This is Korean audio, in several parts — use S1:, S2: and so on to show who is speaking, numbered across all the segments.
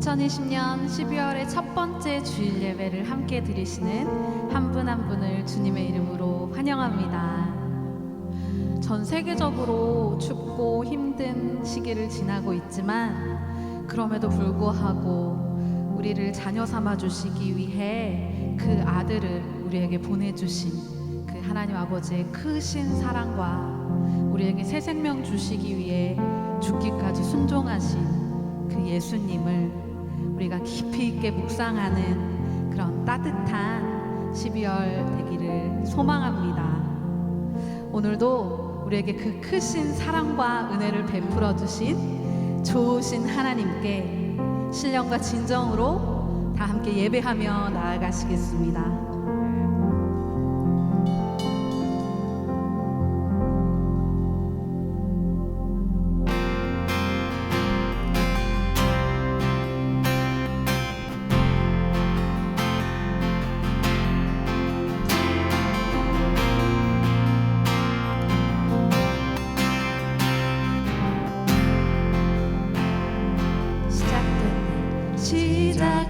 S1: 2020년 12월의 첫 번째 주일 예배를 함께 드리시는 한 분 한 분을 주님의 이름으로 환영합니다. 전 세계적으로 춥고 힘든 시기를 지나고 있지만 그럼에도 불구하고 우리를 자녀 삼아 주시기 위해 그 아들을 우리에게 보내주신 그 하나님 아버지의 크신 사랑과 우리에게 새 생명 주시기 위해 죽기까지 순종하신 그 예수님을 우리가 깊이 있게 묵상하는 그런 따뜻한 12월 되기를 소망합니다. 오늘도 우리에게 그 크신 사랑과 은혜를 베풀어 주신 좋으신 하나님께 신령과 진정으로 다 함께 예배하며 나아가시겠습니다.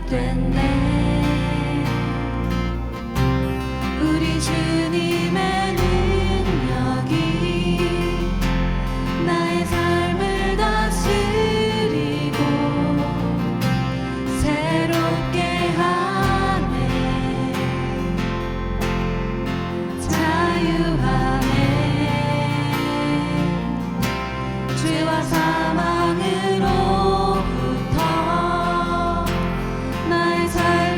S2: 시작됐네. 우리 주님의 능력이 나의 삶을 다스리고 새롭게 하네. 자유하네. 죄와 사망으로 삶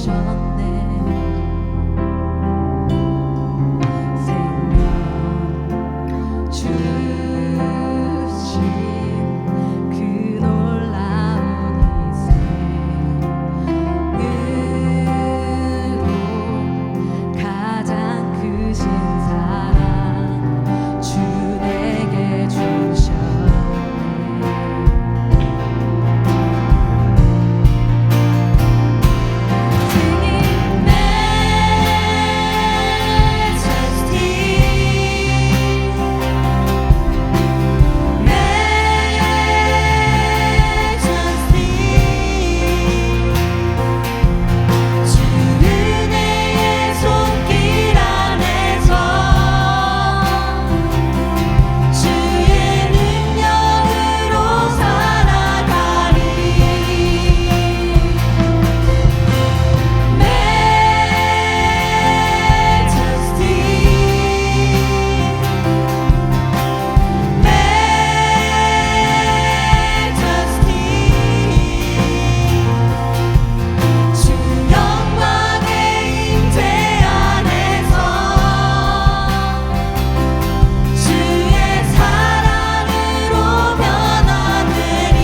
S2: 주셨네. 생명 주신 그 놀라운 희생으로 가장 크신 사랑 주 내게 주셨네. Singing majesty, majesty. 주 은혜의 손길 안에서 주의 능력으로 살아가리. 주 영광의 임재 안에서 주의 사랑으로 변화되리.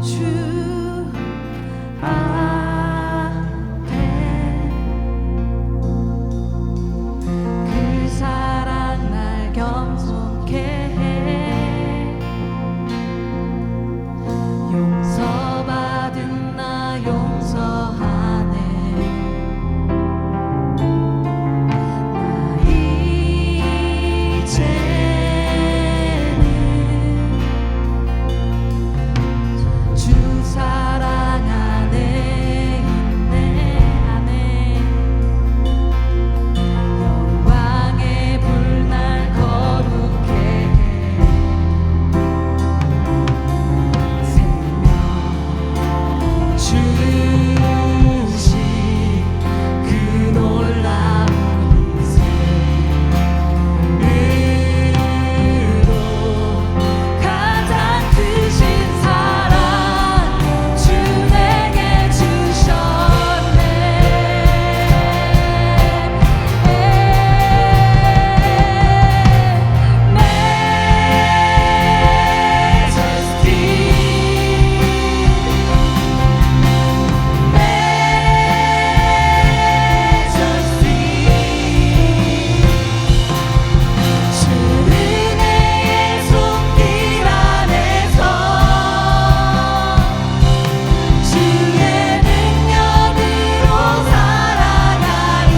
S2: 주 앞에 그 사랑 날 겸손케 해. 용서받은 나 용서하네. 나 이제는 주 사랑 안에 있네. 안에 영광의 불 날 거룩해 해. 생명 주신 그 놀라운 희생으로 가장 크신 사랑 주 내게 주셨네. 주 은혜의 손길 안에서 주의 능력으로 살아가리.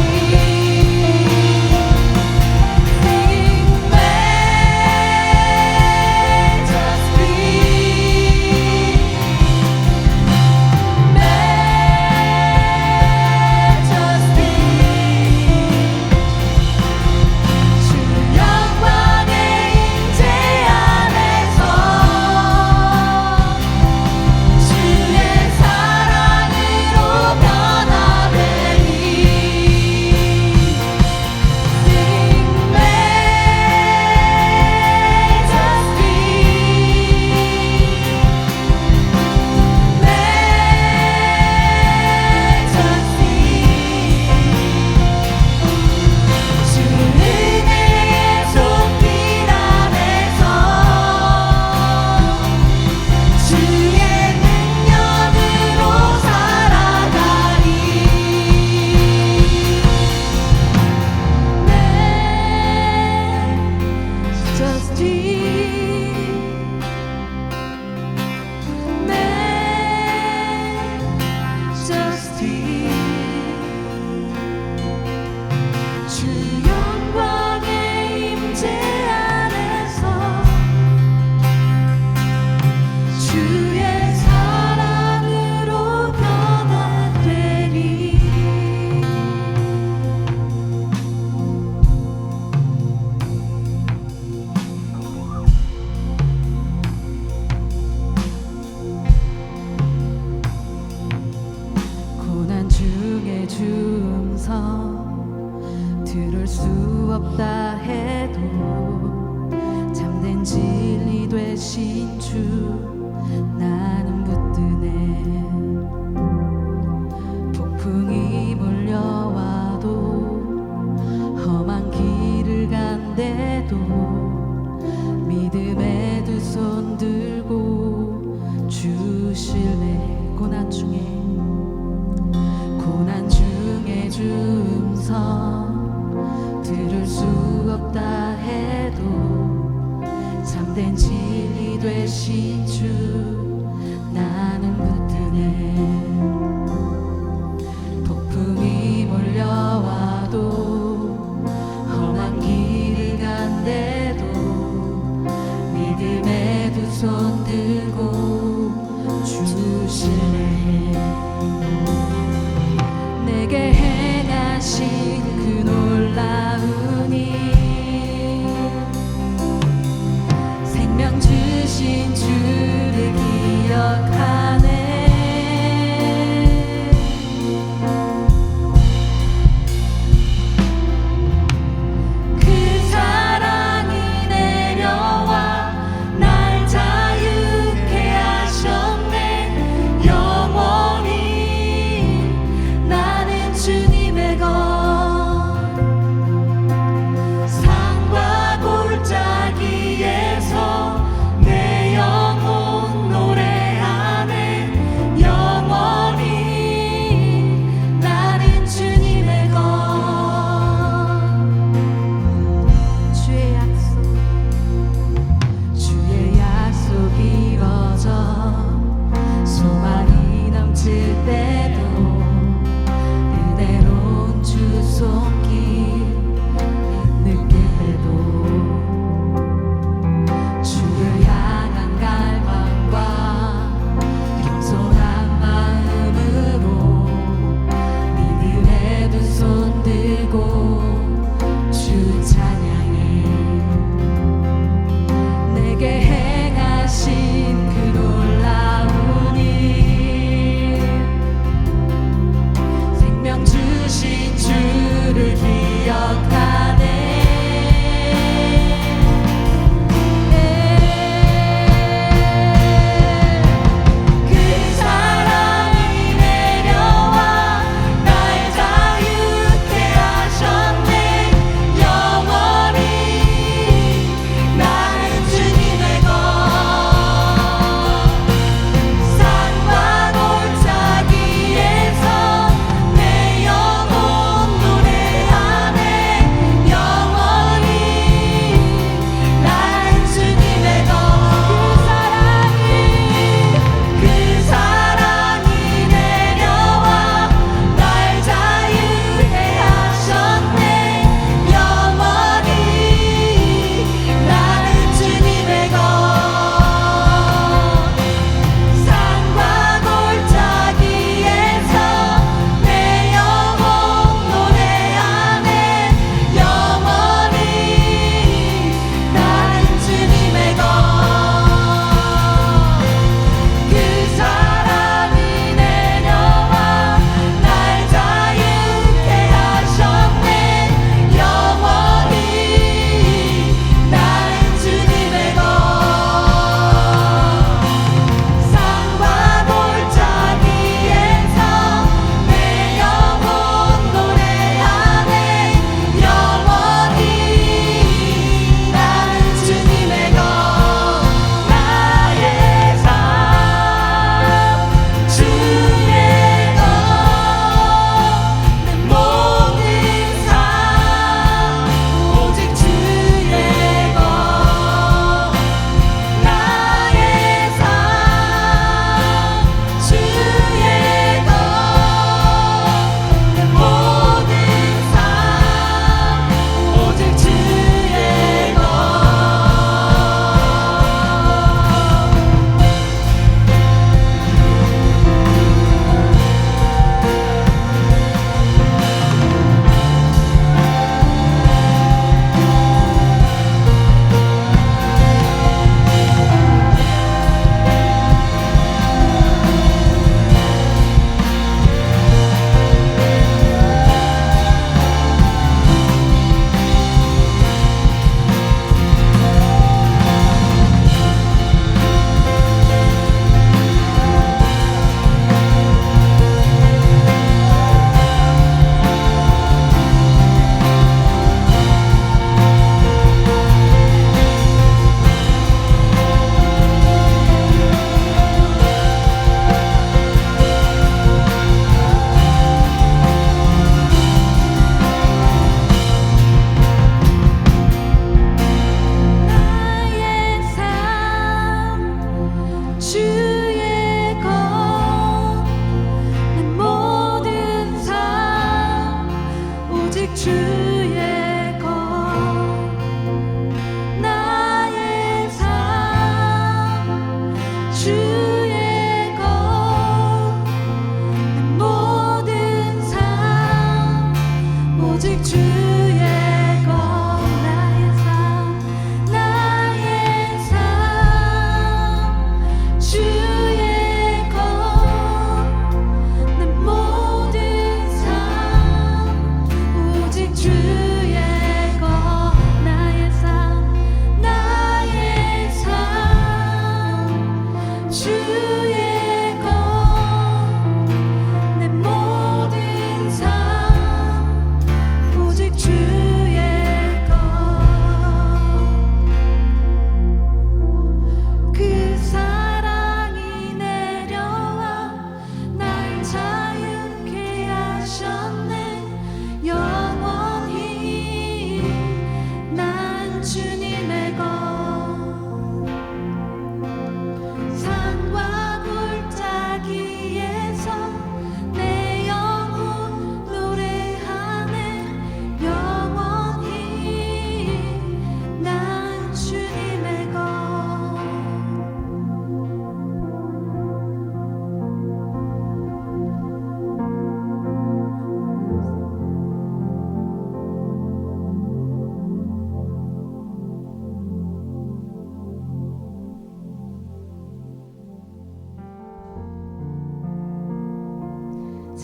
S2: Singing majesty, 주 영광의 임재 안에서 주의 사랑으로 변화되리. Sing majesty, 주 은혜의 손길 안에서 주의 능력으로 살아가리. Majesty, 주 영광의 임재 안에서 주의 사랑으로 변화되리. 고난 중에 주 음성 들을 수 없다 해. 되신 주 나는 붙드네. 폭풍이 몰려와도 험한 길을 간대도 믿음의 두 손 들고 주실래. 고난 중에 주 음성 들을 수 없다 해도 참된 진리 되신 주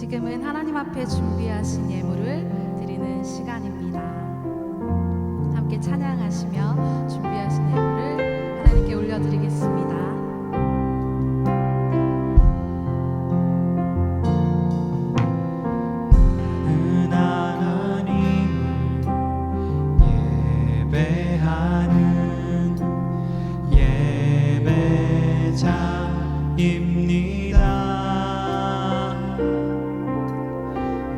S1: 지금은 하나님 앞에 준비하신 예물을 드리는 시간입니다. 함께 찬양하시며 준비하신 예물을 하나님께 올려드리겠습니다.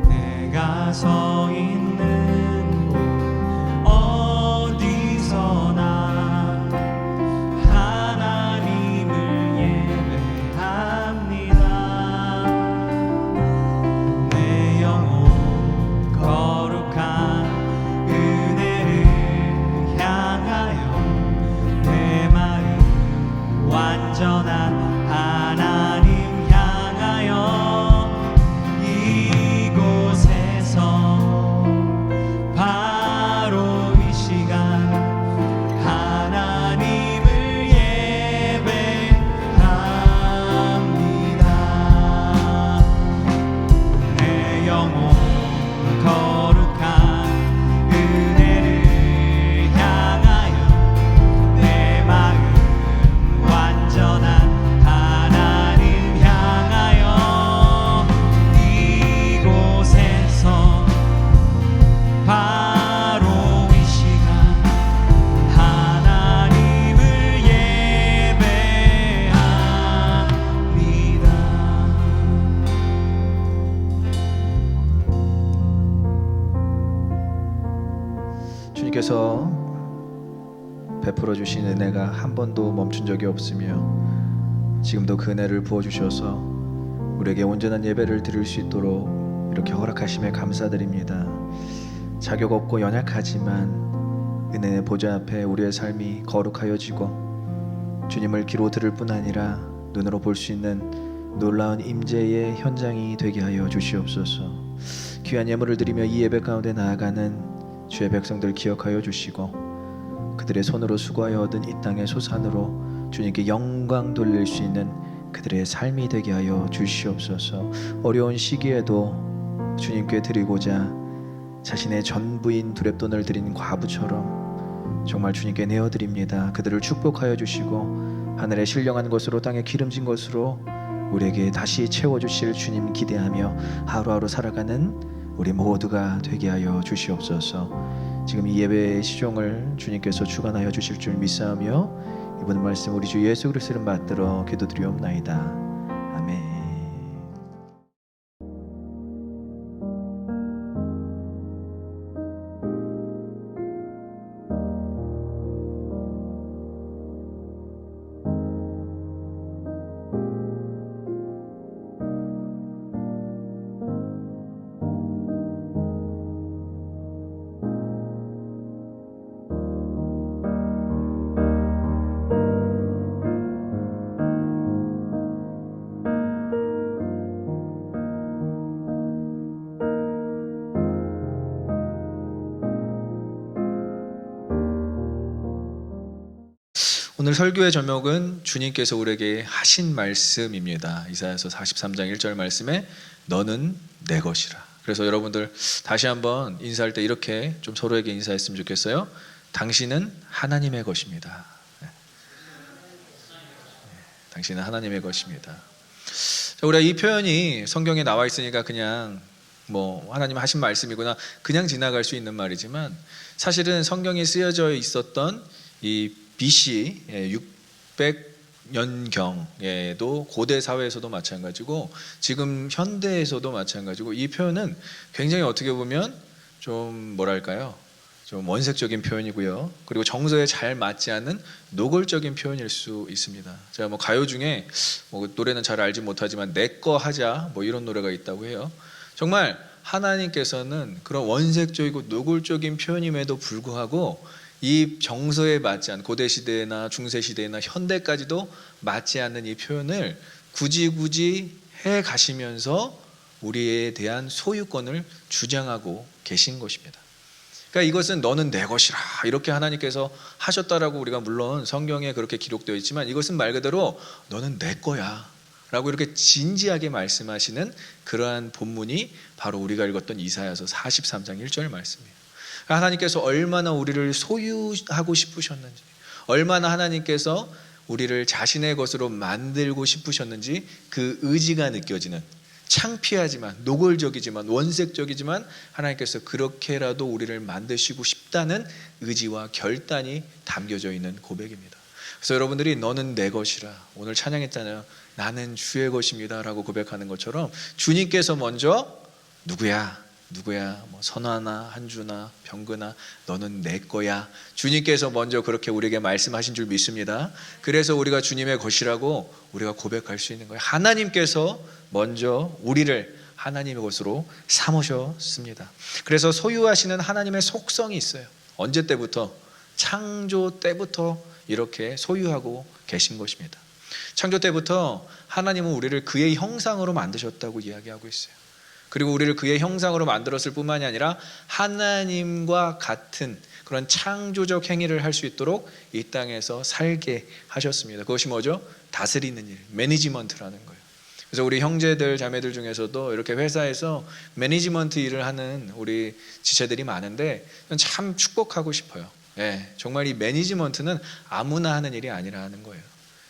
S3: 내가 서 있는 곳 어디서나 하나님을 예배합니다. 내 영혼 거룩한 은혜를 향하여 내 마음 완전한 하나님 향하여 이곳에서 바로 이 시간 하나님을 예배합니다. 내 영혼 거룩한 은혜를 향하여 내 마음 완전한 하나님 향하여 이곳에서 바로 이 시간 하나님을 예배합니다.
S4: 주님께서 베풀어 주신 은혜가 한 번도 멈춘 적이 없으며 지금도 그 은혜를 부어 주셔서 우리에게 온전한 예배를 드릴 수 있도록 이렇게 허락하심에 감사드립니다. 자격 없고 연약하지만 은혜의 보좌 앞에 우리의 삶이 거룩하여지고 주님을 귀로 들을 뿐 아니라 눈으로 볼 수 있는 놀라운 임재의 현장이 되게 하여 주시옵소서. 귀한 예물을 드리며 이 예배 가운데 나아가는 주의 백성들 기억하여 주시고 그들의 손으로 수고하여 얻은 이 땅의 소산으로 주님께 영광 돌릴 수 있는 그들의 삶이 되게 하여 주시옵소서. 어려운 시기에도 주님께 드리고자 자신의 전부인 두렙돈을 드린 과부처럼 정말 주님께 내어드립니다. 그들을 축복하여 주시고 하늘의 신령한 것으로 땅에 기름진 것으로 우리에게 다시 채워주실 주님 기대하며 하루하루 살아가는 우리 모두가 되게 하여 주시옵소서. 지금 이 예배의 시종을 주님께서 주관하여 주실 줄 믿사오며 이번 말씀 우리 주 예수 그리스도를 받들어 기도드리옵나이다. 아멘. 오늘 설교의 제목은 주님께서 우리에게 하신 말씀입니다. 이사야서 43장 1절 말씀에 너는 내 것이라. 그래서 여러분들 다시 한번 인사할 때 이렇게 좀 서로에게 인사했으면 좋겠어요. 당신은 하나님의 것입니다. 당신은 하나님의 것입니다. 자, 우리가 이 표현이 성경에 나와 있으니까 그냥 뭐 하나님 하신 말씀이구나 그냥 지나갈 수 있는 말이지만 사실은 성경에 쓰여져 있었던 이 BC 600년경에도 고대 사회에서도 마찬가지고 지금 현대에서도 마찬가지고 이 표현은 굉장히 어떻게 보면 좀 뭐랄까요? 좀 원색적인 표현이고요. 그리고 정서에 잘 맞지 않는 노골적인 표현일 수 있습니다. 제가 뭐 가요 중에 뭐 노래는 잘 알지 못하지만 내 거 하자 뭐 이런 노래가 있다고 해요. 정말 하나님께서는 그런 원색적이고 노골적인 표현임에도 불구하고 이 정서에 맞지 않은 고대 시대나 중세 시대나 현대까지도 맞지 않는 이 표현을 굳이 해 가시면서 우리에 대한 소유권을 주장하고 계신 것입니다. 그러니까 이것은 너는 내 것이라 이렇게 하나님께서 하셨다라고 우리가 물론 성경에 그렇게 기록되어 있지만 이것은 말 그대로 너는 내 거야. 라고 이렇게 진지하게 말씀하시는 그러한 본문이 바로 우리가 읽었던 이사야서 43장 1절 말씀이에요. 하나님께서 얼마나 우리를 소유하고 싶으셨는지, 얼마나 하나님께서 우리를 자신의 것으로 만들고 싶으셨는지 그 의지가 느껴지는, 창피하지만 노골적이지만 원색적이지만 하나님께서 그렇게라도 우리를 만드시고 싶다는 의지와 결단이 담겨져 있는 고백입니다. 그래서 여러분들이 너는 내 것이라, 오늘 찬양했잖아요. 나는 주의 것입니다 라고 고백하는 것처럼 주님께서 먼저 누구야 뭐 선화나 한주나 병근아 너는 내 거야, 주님께서 먼저 그렇게 우리에게 말씀하신 줄 믿습니다. 그래서 우리가 주님의 것이라고 우리가 고백할 수 있는 거예요. 하나님께서 먼저 우리를 하나님의 것으로 삼으셨습니다. 그래서 소유하시는 하나님의 속성이 있어요. 언제 때부터? 창조 때부터 이렇게 소유하고 계신 것입니다. 창조 때부터 하나님은 우리를 그의 형상으로 만드셨다고 이야기하고 있어요. 그리고 우리를 그의 형상으로 만들었을 뿐만이 아니라 하나님과 같은 그런 창조적 행위를 할 수 있도록 이 땅에서 살게 하셨습니다. 그것이 뭐죠? 다스리는 일, 매니지먼트라는 거예요. 그래서 우리 형제들 자매들 중에서도 이렇게 회사에서 매니지먼트 일을 하는 우리 지체들이 많은데 참 축복하고 싶어요. 정말 이 매니지먼트는 아무나 하는 일이 아니라는 거예요.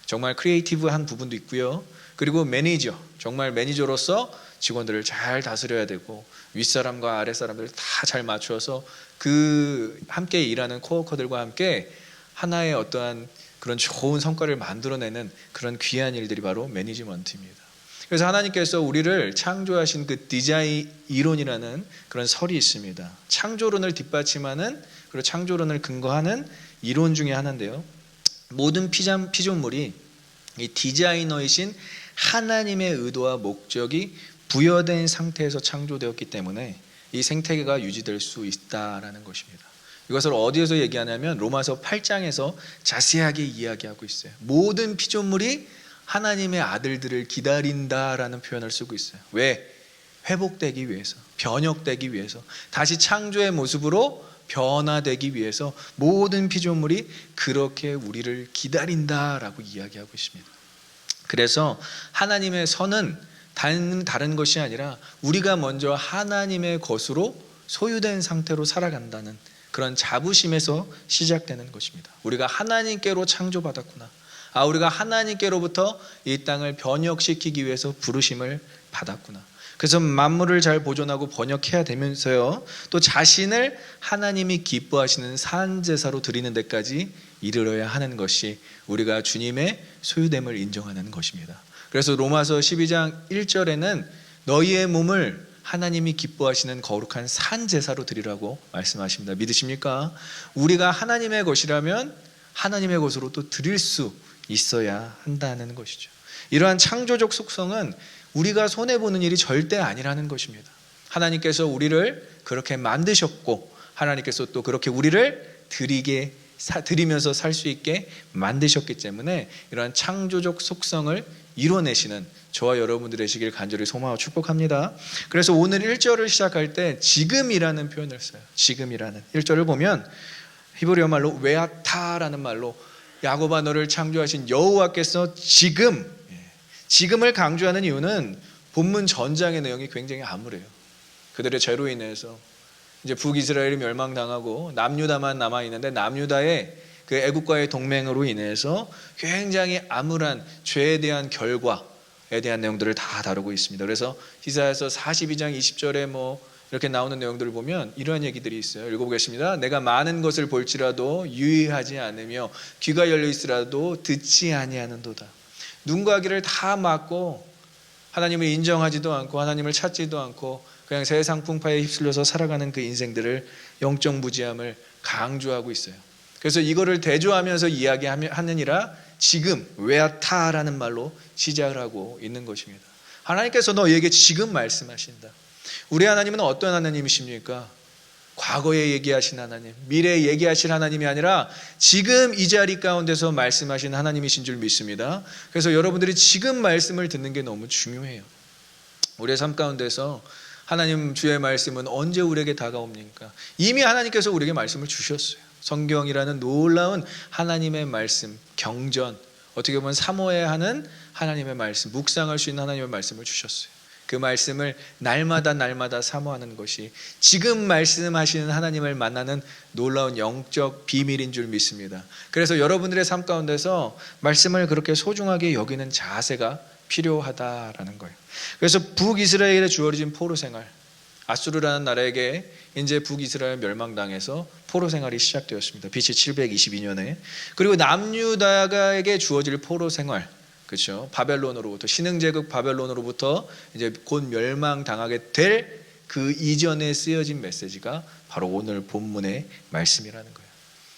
S4: 정말 크리에이티브한 부분도 있고요. 그리고 매니저, 정말 매니저로서 직원들을 잘 다스려야 되고 윗사람과 아랫사람들을 다 잘 맞춰서 그 함께 일하는 코워커들과 함께 하나의 어떠한 그런 좋은 성과를 만들어내는 그런 귀한 일들이 바로 매니지먼트입니다. 그래서 하나님께서 우리를 창조하신 그 디자인 이론이라는 그런 설이 있습니다. 창조론을 뒷받침하는, 그리고 창조론을 근거하는 이론 중에 하나인데요. 모든 피조물이 이 디자이너이신 하나님의 의도와 목적이 부여된 상태에서 창조되었기 때문에 이 생태계가 유지될 수 있다라는 것입니다. 이것을 어디에서 얘기하냐면 로마서 8장에서 자세하게 이야기하고 있어요. 모든 피조물이 하나님의 아들들을 기다린다라는 표현을 쓰고 있어요. 왜? 회복되기 위해서, 변혁되기 위해서, 다시 창조의 모습으로 변화되기 위해서 모든 피조물이 그렇게 우리를 기다린다라고 이야기하고 있습니다. 그래서 하나님의 선은 다른 것이 아니라 우리가 먼저 하나님의 것으로 소유된 상태로 살아간다는 그런 자부심에서 시작되는 것입니다. 우리가 하나님께로 창조받았구나. 우리가 하나님께로부터 이 땅을 번역시키기 위해서 부르심을 받았구나. 그래서 만물을 잘 보존하고 번역해야 되면서요, 또 자신을 하나님이 기뻐하시는 산제사로 드리는 데까지 이르러야 하는 것이 우리가 주님의 소유됨을 인정하는 것입니다. 그래서 로마서 12장 1절에는 너희의 몸을 하나님이 기뻐하시는 거룩한 산제사로 드리라고 말씀하십니다. 믿으십니까? 우리가 하나님의 것이라면 하나님의 것으로 또 드릴 수 있어야 한다는 것이죠. 이러한 창조적 속성은 우리가 손해보는 일이 절대 아니라는 것입니다. 하나님께서 우리를 그렇게 만드셨고 하나님께서 또 그렇게 우리를 드리면서 살 수 있게 만드셨기 때문에 이러한 창조적 속성을 이뤄내시는 저와 여러분들 되시길 간절히 소망하고 축복합니다. 그래서 오늘 1절을 시작할 때 지금이라는 표현을 써요. 지금이라는 1절을 보면 히브리어 말로 웨아타라는 말로 야곱아 너를 창조하신 여호와께서 지금을 강조하는 이유는 본문 전장의 내용이 굉장히 암울해요. 그들의 죄로 인해서 이제 북이스라엘이 멸망당하고 남유다만 남아있는데 남유다의 그 애국과의 동맹으로 인해서 굉장히 암울한 죄에 대한 결과에 대한 내용들을 다 다루고 있습니다. 그래서 이사야서 42장 20절에 이렇게 나오는 내용들을 보면 이러한 얘기들이 있어요. 읽어보겠습니다. 내가 많은 것을 볼지라도 유의하지 않으며 귀가 열려 있으라도 듣지 아니하는도다. 눈과 귀를 다 막고 하나님을 인정하지도 않고 하나님을 찾지도 않고 그냥 세상 풍파에 휩쓸려서 살아가는 그 인생들을 영적 무지함을 강조하고 있어요. 그래서 이거를 대조하면서 이야기하느니라 지금 웨아타라는 말로 시작을 하고 있는 것입니다. 하나님께서 너에게 지금 말씀하신다. 우리 하나님은 어떤 하나님이십니까? 과거에 얘기하신 하나님, 미래에 얘기하실 하나님이 아니라 지금 이 자리 가운데서 말씀하신 하나님이신 줄 믿습니다. 그래서 여러분들이 지금 말씀을 듣는 게 너무 중요해요. 우리의 삶 가운데서 하나님 주의 말씀은 언제 우리에게 다가옵니까? 이미 하나님께서 우리에게 말씀을 주셨어요. 성경이라는 놀라운 하나님의 말씀, 경전, 어떻게 보면 사모해야 하는 하나님의 말씀, 묵상할 수 있는 하나님의 말씀을 주셨어요. 그 말씀을 날마다 사모하는 것이 지금 말씀하시는 하나님을 만나는 놀라운 영적 비밀인 줄 믿습니다. 그래서 여러분들의 삶 가운데서 말씀을 그렇게 소중하게 여기는 자세가 필요하다라는 거예요. 그래서 북이스라엘에 주어진 포로 생활, 아수르라는 나라에게 이제 북이스라엘 멸망당해서 포로 생활이 시작되었습니다. BC 722년에. 그리고 남유다에게 주어질 포로 생활, 그렇죠. 바벨론으로부터, 신흥제국 바벨론으로부터 이제 곧 멸망당하게 될 그 이전에 쓰여진 메시지가 바로 오늘 본문의 말씀이라는 거예요.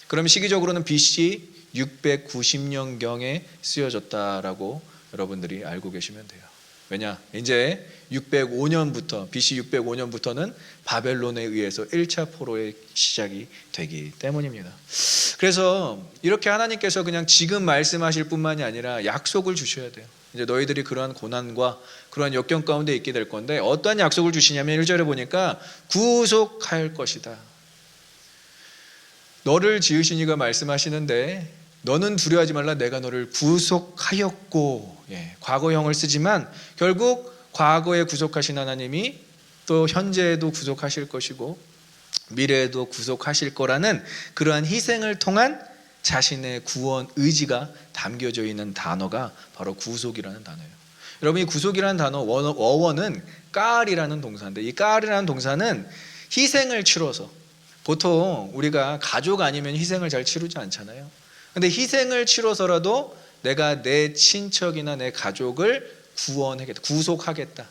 S4: 그럼 시기적으로는 BC 690년경에 쓰여졌다라고 여러분들이 알고 계시면 돼요. 왜냐? 이제 605년부터 BC 605년부터는 바벨론에 의해서 1차 포로의 시작이 되기 때문입니다. 그래서 이렇게 하나님께서 그냥 지금 말씀하실 뿐만이 아니라 약속을 주셔야 돼요. 이제 너희들이 그러한 고난과 그러한 역경 가운데 있게 될 건데 어떠한 약속을 주시냐면 1절에 보니까 구속할 것이다. 너를 지으신 이가 말씀하시는데 너는 두려워하지 말라, 내가 너를 구속하였고, 과거형을 쓰지만 결국 과거에 구속하신 하나님이 또 현재에도 구속하실 것이고 미래에도 구속하실 거라는 그러한 희생을 통한 자신의 구원 의지가 담겨져 있는 단어가 바로 구속이라는 단어예요. 여러분, 이 구속이라는 단어 어원은 깔이라는 동사인데, 이 깔이라는 동사는 희생을 치러서, 보통 우리가 가족 아니면 희생을 잘 치르지 않잖아요. 근데 희생을 치러서라도 내가 내 친척이나 내 가족을 구원하겠다, 구속하겠다,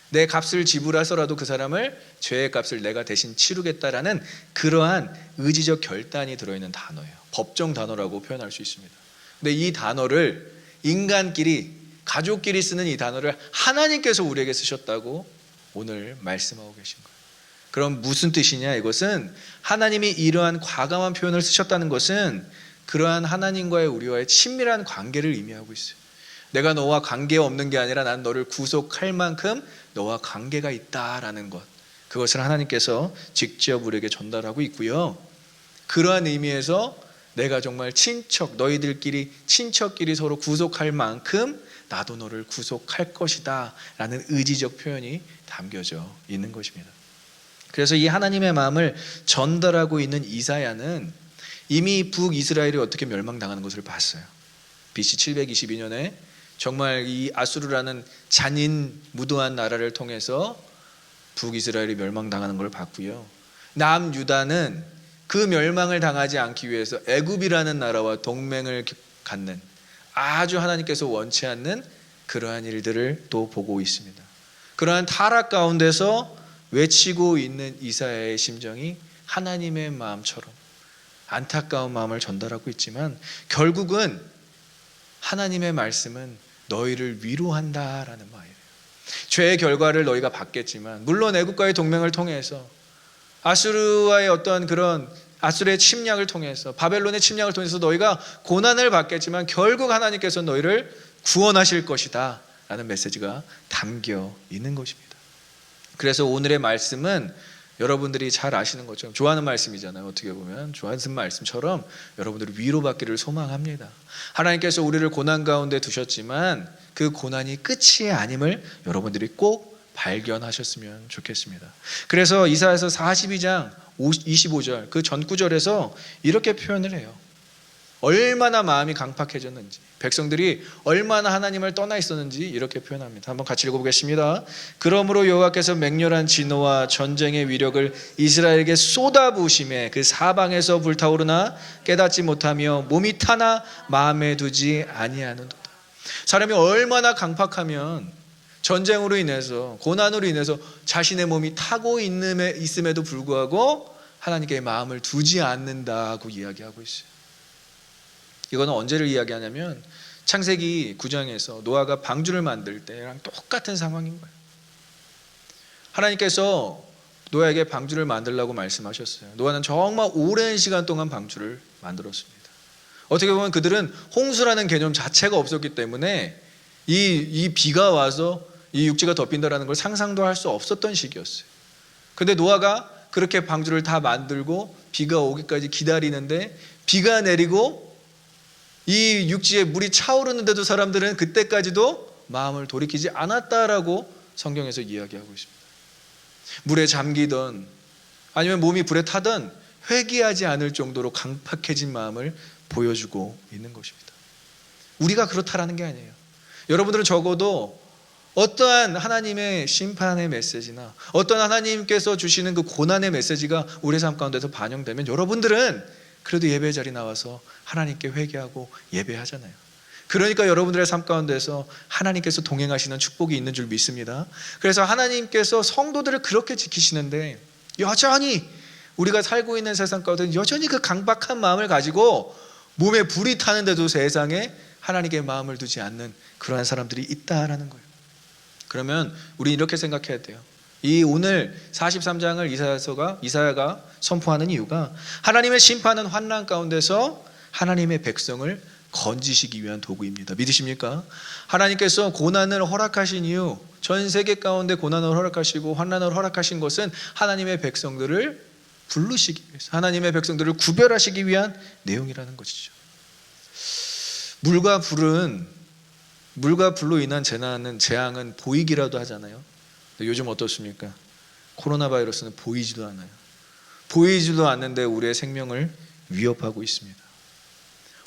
S4: 내 값을 지불해서라도 그 사람을, 죄의 값을 내가 대신 치르겠다라는 그러한 의지적 결단이 들어있는 단어예요. 법정 단어라고 표현할 수 있습니다. 근데 이 단어를 인간끼리, 가족끼리 쓰는 이 단어를 하나님께서 우리에게 쓰셨다고 오늘 말씀하고 계신 거예요. 그럼 무슨 뜻이냐? 이것은 하나님이 이러한 과감한 표현을 쓰셨다는 것은 그러한 하나님과의 우리와의 친밀한 관계를 의미하고 있어요. 내가 너와 관계 없는 게 아니라 난 너를 구속할 만큼 너와 관계가 있다라는 것, 그것을 하나님께서 직접 우리에게 전달하고 있고요. 그러한 의미에서 내가 정말 너희들끼리 친척끼리 서로 구속할 만큼 나도 너를 구속할 것이다 라는 의지적 표현이 담겨져 있는 것입니다. 그래서 이 하나님의 마음을 전달하고 있는 이사야는 이미 북이스라엘이 어떻게 멸망당하는 것을 봤어요. BC 722년에 정말 이 아수르라는 잔인 무도한 나라를 통해서 북이스라엘이 멸망당하는 걸 봤고요. 남유다는 그 멸망을 당하지 않기 위해서 애굽이라는 나라와 동맹을 갖는, 아주 하나님께서 원치 않는 그러한 일들을 또 보고 있습니다. 그러한 타락 가운데서 외치고 있는 이사야의 심정이 하나님의 마음처럼 안타까운 마음을 전달하고 있지만 결국은 하나님의 말씀은 너희를 위로한다라는 말이에요. 죄의 결과를 너희가 받겠지만, 물론 애국과의 동맹을 통해서, 아수르와의 어떤 그런 아수르의 침략을 통해서, 바벨론의 침략을 통해서 너희가 고난을 받겠지만 결국 하나님께서 너희를 구원하실 것이다 라는 메시지가 담겨 있는 것입니다. 그래서 오늘의 말씀은 여러분들이 잘 아시는 것처럼 좋아하는 말씀이잖아요. 어떻게 보면 좋아하는 말씀처럼 여러분들이 위로받기를 소망합니다. 하나님께서 우리를 고난 가운데 두셨지만 그 고난이 끝이 아님을 여러분들이 꼭 발견하셨으면 좋겠습니다. 그래서 이사야서 42장 25절 그 전 구절에서 이렇게 표현을 해요. 얼마나 마음이 강팍해졌는지, 백성들이 얼마나 하나님을 떠나 있었는지 이렇게 표현합니다. 한번 같이 읽어보겠습니다. 그러므로 여호와께서 맹렬한 진노와 전쟁의 위력을 이스라엘에게 쏟아부으심에 그 사방에서 불타오르나 깨닫지 못하며 몸이 타나 마음에 두지 아니하는도다. 사람이 얼마나 강팍하면 전쟁으로 인해서, 고난으로 인해서 자신의 몸이 타고 있음에도 불구하고 하나님께 마음을 두지 않는다고 이야기하고 있어요. 이거는 언제를 이야기하냐면 창세기 9장에서 노아가 방주를 만들 때랑 똑같은 상황인 거예요. 하나님께서 노아에게 방주를 만들라고 말씀하셨어요. 노아는 정말 오랜 시간 동안 방주를 만들었습니다. 어떻게 보면 그들은 홍수라는 개념 자체가 없었기 때문에 이 비가 와서 이 육지가 덮인다라는 걸 상상도 할 수 없었던 시기였어요. 근데 노아가 그렇게 방주를 다 만들고 비가 오기까지 기다리는데 비가 내리고 이 육지에 물이 차오르는데도 사람들은 그때까지도 마음을 돌이키지 않았다라고 성경에서 이야기하고 있습니다. 물에 잠기던 아니면 몸이 불에 타던 회개하지 않을 정도로 강팍해진 마음을 보여주고 있는 것입니다. 우리가 그렇다라는 게 아니에요. 여러분들은 적어도 어떠한 하나님의 심판의 메시지나 어떤 하나님께서 주시는 그 고난의 메시지가 우리의 삶 가운데서 반영되면 여러분들은 그래도 예배 자리 나와서 하나님께 회개하고 예배하잖아요. 그러니까 여러분들의 삶 가운데서 하나님께서 동행하시는 축복이 있는 줄 믿습니다. 그래서 하나님께서 성도들을 그렇게 지키시는데 여전히 우리가 살고 있는 세상 가운데 여전히 그 강박한 마음을 가지고 몸에 불이 타는데도 세상에 하나님께 마음을 두지 않는 그러한 사람들이 있다라는 거예요. 그러면 우리 이렇게 생각해야 돼요. 이 오늘 43장을 이사야가 선포하는 이유가 하나님의 심판은 환난 가운데서 하나님의 백성을 건지시기 위한 도구입니다. 믿으십니까? 하나님께서 고난을 허락하신 이유, 전 세계 가운데 고난을 허락하시고 환난을 허락하신 것은 하나님의 백성들을 부르시기 위해서, 하나님의 백성들을 구별하시기 위한 내용이라는 것이죠. 물과 불로 인한 재앙은 보이기라도 하잖아요. 요즘 어떻습니까? 코로나 바이러스는 보이지도 않아요. 보이지도 않는데 우리의 생명을 위협하고 있습니다.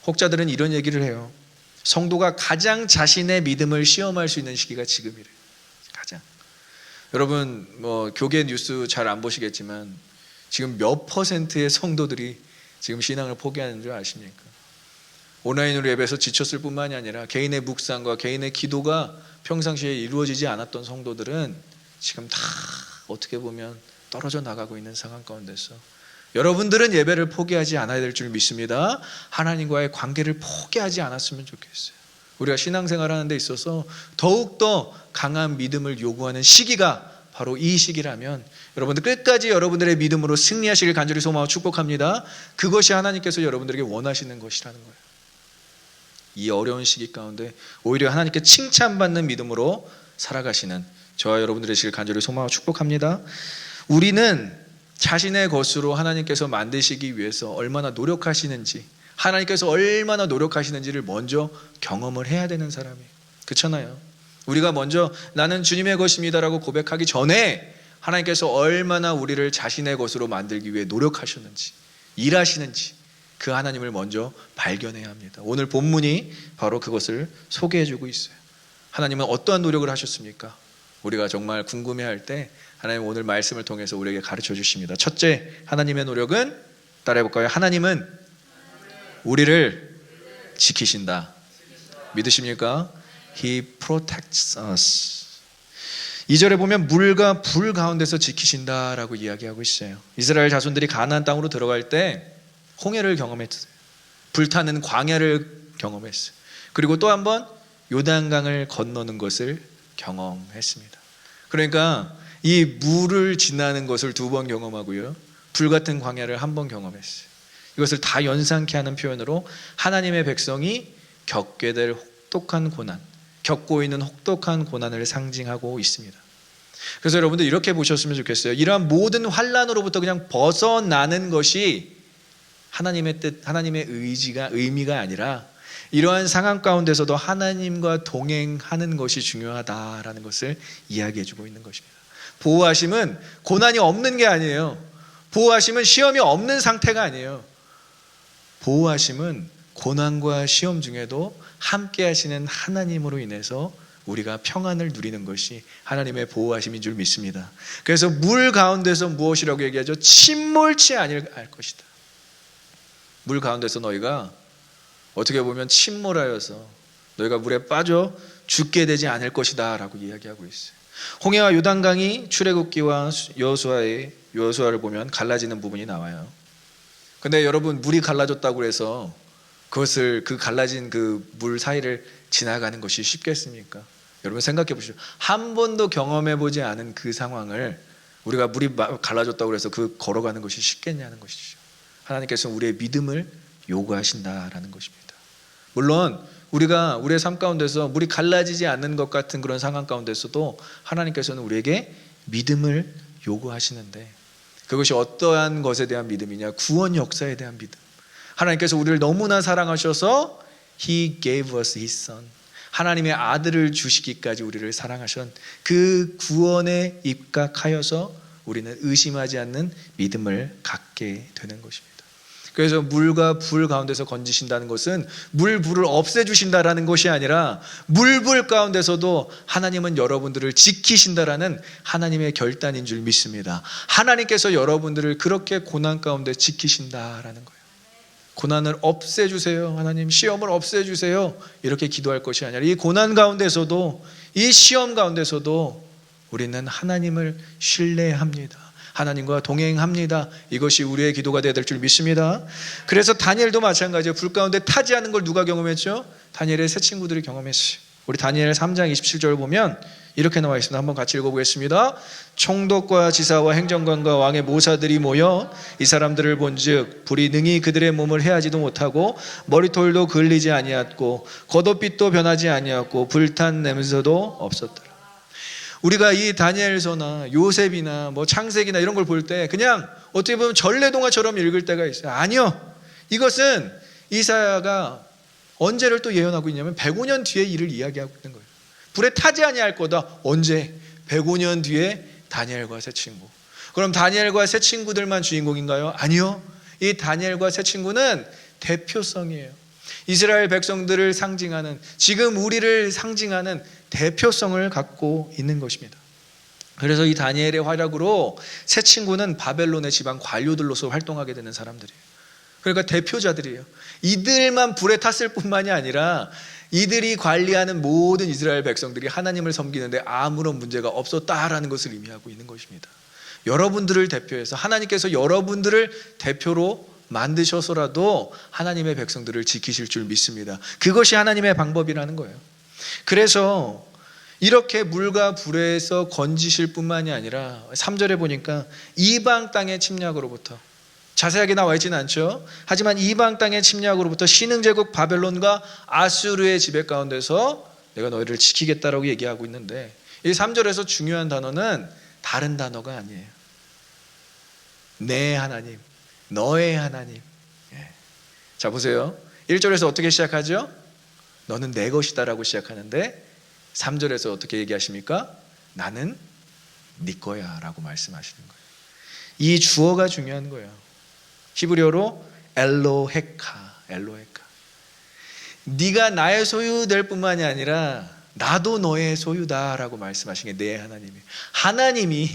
S4: 혹자들은 이런 얘기를 해요. 성도가 가장 자신의 믿음을 시험할 수 있는 시기가 지금이래요. 가장. 여러분 교계 뉴스 잘 안 보시겠지만 지금 몇 퍼센트의 성도들이 지금 신앙을 포기하는 줄 아십니까? 온라인으로 예배에서 지쳤을 뿐만이 아니라 개인의 묵상과 개인의 기도가 평상시에 이루어지지 않았던 성도들은 지금 다 어떻게 보면 떨어져 나가고 있는 상황 가운데서 여러분들은 예배를 포기하지 않아야 될 줄 믿습니다. 하나님과의 관계를 포기하지 않았으면 좋겠어요. 우리가 신앙생활하는 데 있어서 더욱더 강한 믿음을 요구하는 시기가 바로 이 시기라면 여러분들 끝까지 여러분들의 믿음으로 승리하시길 간절히 소망하고 축복합니다. 그것이 하나님께서 여러분들에게 원하시는 것이라는 거예요. 이 어려운 시기 가운데 오히려 하나님께 칭찬받는 믿음으로 살아가시는 저와 여러분들 되시길 간절히 소망하고 축복합니다. 우리는 자신의 것으로 하나님께서 만드시기 위해서 얼마나 노력하시는지, 하나님께서 얼마나 노력하시는지를 먼저 경험을 해야 되는 사람이에요. 그렇잖아요. 우리가 먼저 나는 주님의 것입니다라고 고백하기 전에 하나님께서 얼마나 우리를 자신의 것으로 만들기 위해 노력하셨는지, 일하시는지 그 하나님을 먼저 발견해야 합니다. 오늘 본문이 바로 그것을 소개해주고 있어요. 하나님은 어떠한 노력을 하셨습니까? 우리가 정말 궁금해할 때 하나님 오늘 말씀을 통해서 우리에게 가르쳐 주십니다. 첫째, 하나님의 노력은 따라해볼까요? 하나님은 우리를 지키신다. 믿으십니까? He protects us. 2절에 보면 물과 불 가운데서 지키신다라고 이야기하고 있어요. 이스라엘 자손들이 가나안 땅으로 들어갈 때 홍해를 경험했어요. 불타는 광야를 경험했어요. 그리고 또 한 번 요단강을 건너는 것을 경험했습니다. 그러니까 이 물을 지나는 것을 2번 경험하고요, 불같은 광야를 1번 경험했어요. 이것을 다 연상케 하는 표현으로 하나님의 백성이 겪게 될 혹독한 고난, 겪고 있는 혹독한 고난을 상징하고 있습니다. 그래서 여러분들 이렇게 보셨으면 좋겠어요. 이러한 모든 환난으로부터 그냥 벗어나는 것이 하나님의 뜻, 하나님의 의미가 아니라 이러한 상황 가운데서도 하나님과 동행하는 것이 중요하다라는 것을 이야기해주고 있는 것입니다. 보호하심은 고난이 없는 게 아니에요. 보호하심은 시험이 없는 상태가 아니에요. 보호하심은 고난과 시험 중에도 함께 하시는 하나님으로 인해서 우리가 평안을 누리는 것이 하나님의 보호하심인 줄 믿습니다. 그래서 물 가운데서 무엇이라고 얘기하죠? 침몰치 아니할 것이다. 물 가운데서 너희가 어떻게 보면 침몰하여서 너희가 물에 빠져 죽게 되지 않을 것이다 라고 이야기하고 있어요. 홍해와 요단강이 출애굽기와 여호수아를 보면 갈라지는 부분이 나와요. 근데 여러분, 물이 갈라졌다고 해서 그것을 그 갈라진 그 물 사이를 지나가는 것이 쉽겠습니까? 여러분 생각해 보시죠. 한 번도 경험해 보지 않은 그 상황을 우리가 물이 갈라졌다고 해서 그 걸어가는 것이 쉽겠냐는 것이죠. 하나님께서 우리의 믿음을 요구하신다라는 것입니다. 물론 우리가 우리의 삶 가운데서 물이 갈라지지 않는 것 같은 그런 상황 가운데서도 하나님께서는 우리에게 믿음을 요구하시는데, 그것이 어떠한 것에 대한 믿음이냐? 구원 역사에 대한 믿음. 하나님께서 우리를 너무나 사랑하셔서 He gave us His Son. 하나님의 아들을 주시기까지 우리를 사랑하신 그 구원에 입각하여서 우리는 의심하지 않는 믿음을 갖게 되는 것입니다. 그래서 물과 불 가운데서 건지신다는 것은 물불을 없애주신다라는 것이 아니라 물불 가운데서도 하나님은 여러분들을 지키신다라는 하나님의 결단인 줄 믿습니다. 하나님께서 여러분들을 그렇게 고난 가운데 지키신다라는 거예요. 고난을 없애주세요. 하나님 시험을 없애주세요. 이렇게 기도할 것이 아니라 이 고난 가운데서도 이 시험 가운데서도 우리는 하나님을 신뢰합니다. 하나님과 동행합니다. 이것이 우리의 기도가 되어야 될 줄 믿습니다. 그래서 다니엘도 마찬가지예요. 불 가운데 타지 않은 걸 누가 경험했죠? 다니엘의 새 친구들이 경험했어요. 우리 다니엘 3장 27절 보면 이렇게 나와 있습니다. 한번 같이 읽어보겠습니다. 총독과 지사와 행정관과 왕의 모사들이 모여 이 사람들을 본즉 불이 능히 그들의 몸을 해하지도 못하고 머리털도 그을리지 아니하였고 겉옷빛도 변하지 아니하였고 불탄 냄새도 없었더라. 우리가 이 다니엘서나 요셉이나 뭐 창세기나 이런 걸 볼 때 그냥 어떻게 보면 전래동화처럼 읽을 때가 있어요. 아니요. 이것은 이사야가 언제를 또 예언하고 있냐면 105년 뒤의 일을 이야기하고 있는 거예요. 불에 타지 아니할 거다. 언제? 105년 뒤에 다니엘과 새 친구. 그럼 다니엘과 새 친구들만 주인공인가요? 아니요. 이 다니엘과 새 친구는 대표성이에요. 이스라엘 백성들을 상징하는, 지금 우리를 상징하는 대표성을 갖고 있는 것입니다. 그래서 이 다니엘의 활약으로 새 친구는 바벨론의 지방 관료들로서 활동하게 되는 사람들이에요. 그러니까 대표자들이에요. 이들만 불에 탔을 뿐만이 아니라 이들이 관리하는 모든 이스라엘 백성들이 하나님을 섬기는데 아무런 문제가 없었다라는 것을 의미하고 있는 것입니다. 여러분들을 대표해서 하나님께서 여러분들을 대표로 만드셔서라도 하나님의 백성들을 지키실 줄 믿습니다. 그것이 하나님의 방법이라는 거예요. 그래서 이렇게 물과 불에서 건지실 뿐만이 아니라 3절에 보니까 이방 땅의 침략으로부터, 자세하게 나와 있지는 않죠. 하지만 이방 땅의 침략으로부터 신흥제국 바벨론과 아수르의 지배 가운데서 내가 너희를 지키겠다라고 얘기하고 있는데, 이 3절에서 중요한 단어는 다른 단어가 아니에요. 내 하나님, 너의 하나님. 자 보세요. 1절에서 어떻게 시작하죠? 너는 내 것이다 라고 시작하는데 3절에서 어떻게 얘기하십니까? 나는 네 거야 라고 말씀하시는 거예요. 이 주어가 중요한 거예요. 히브리어로 엘로헤카. 네가 나의 소유될 뿐만이 아니라 나도 너의 소유다라고 말씀하신 게 내 하나님이에요. 하나님이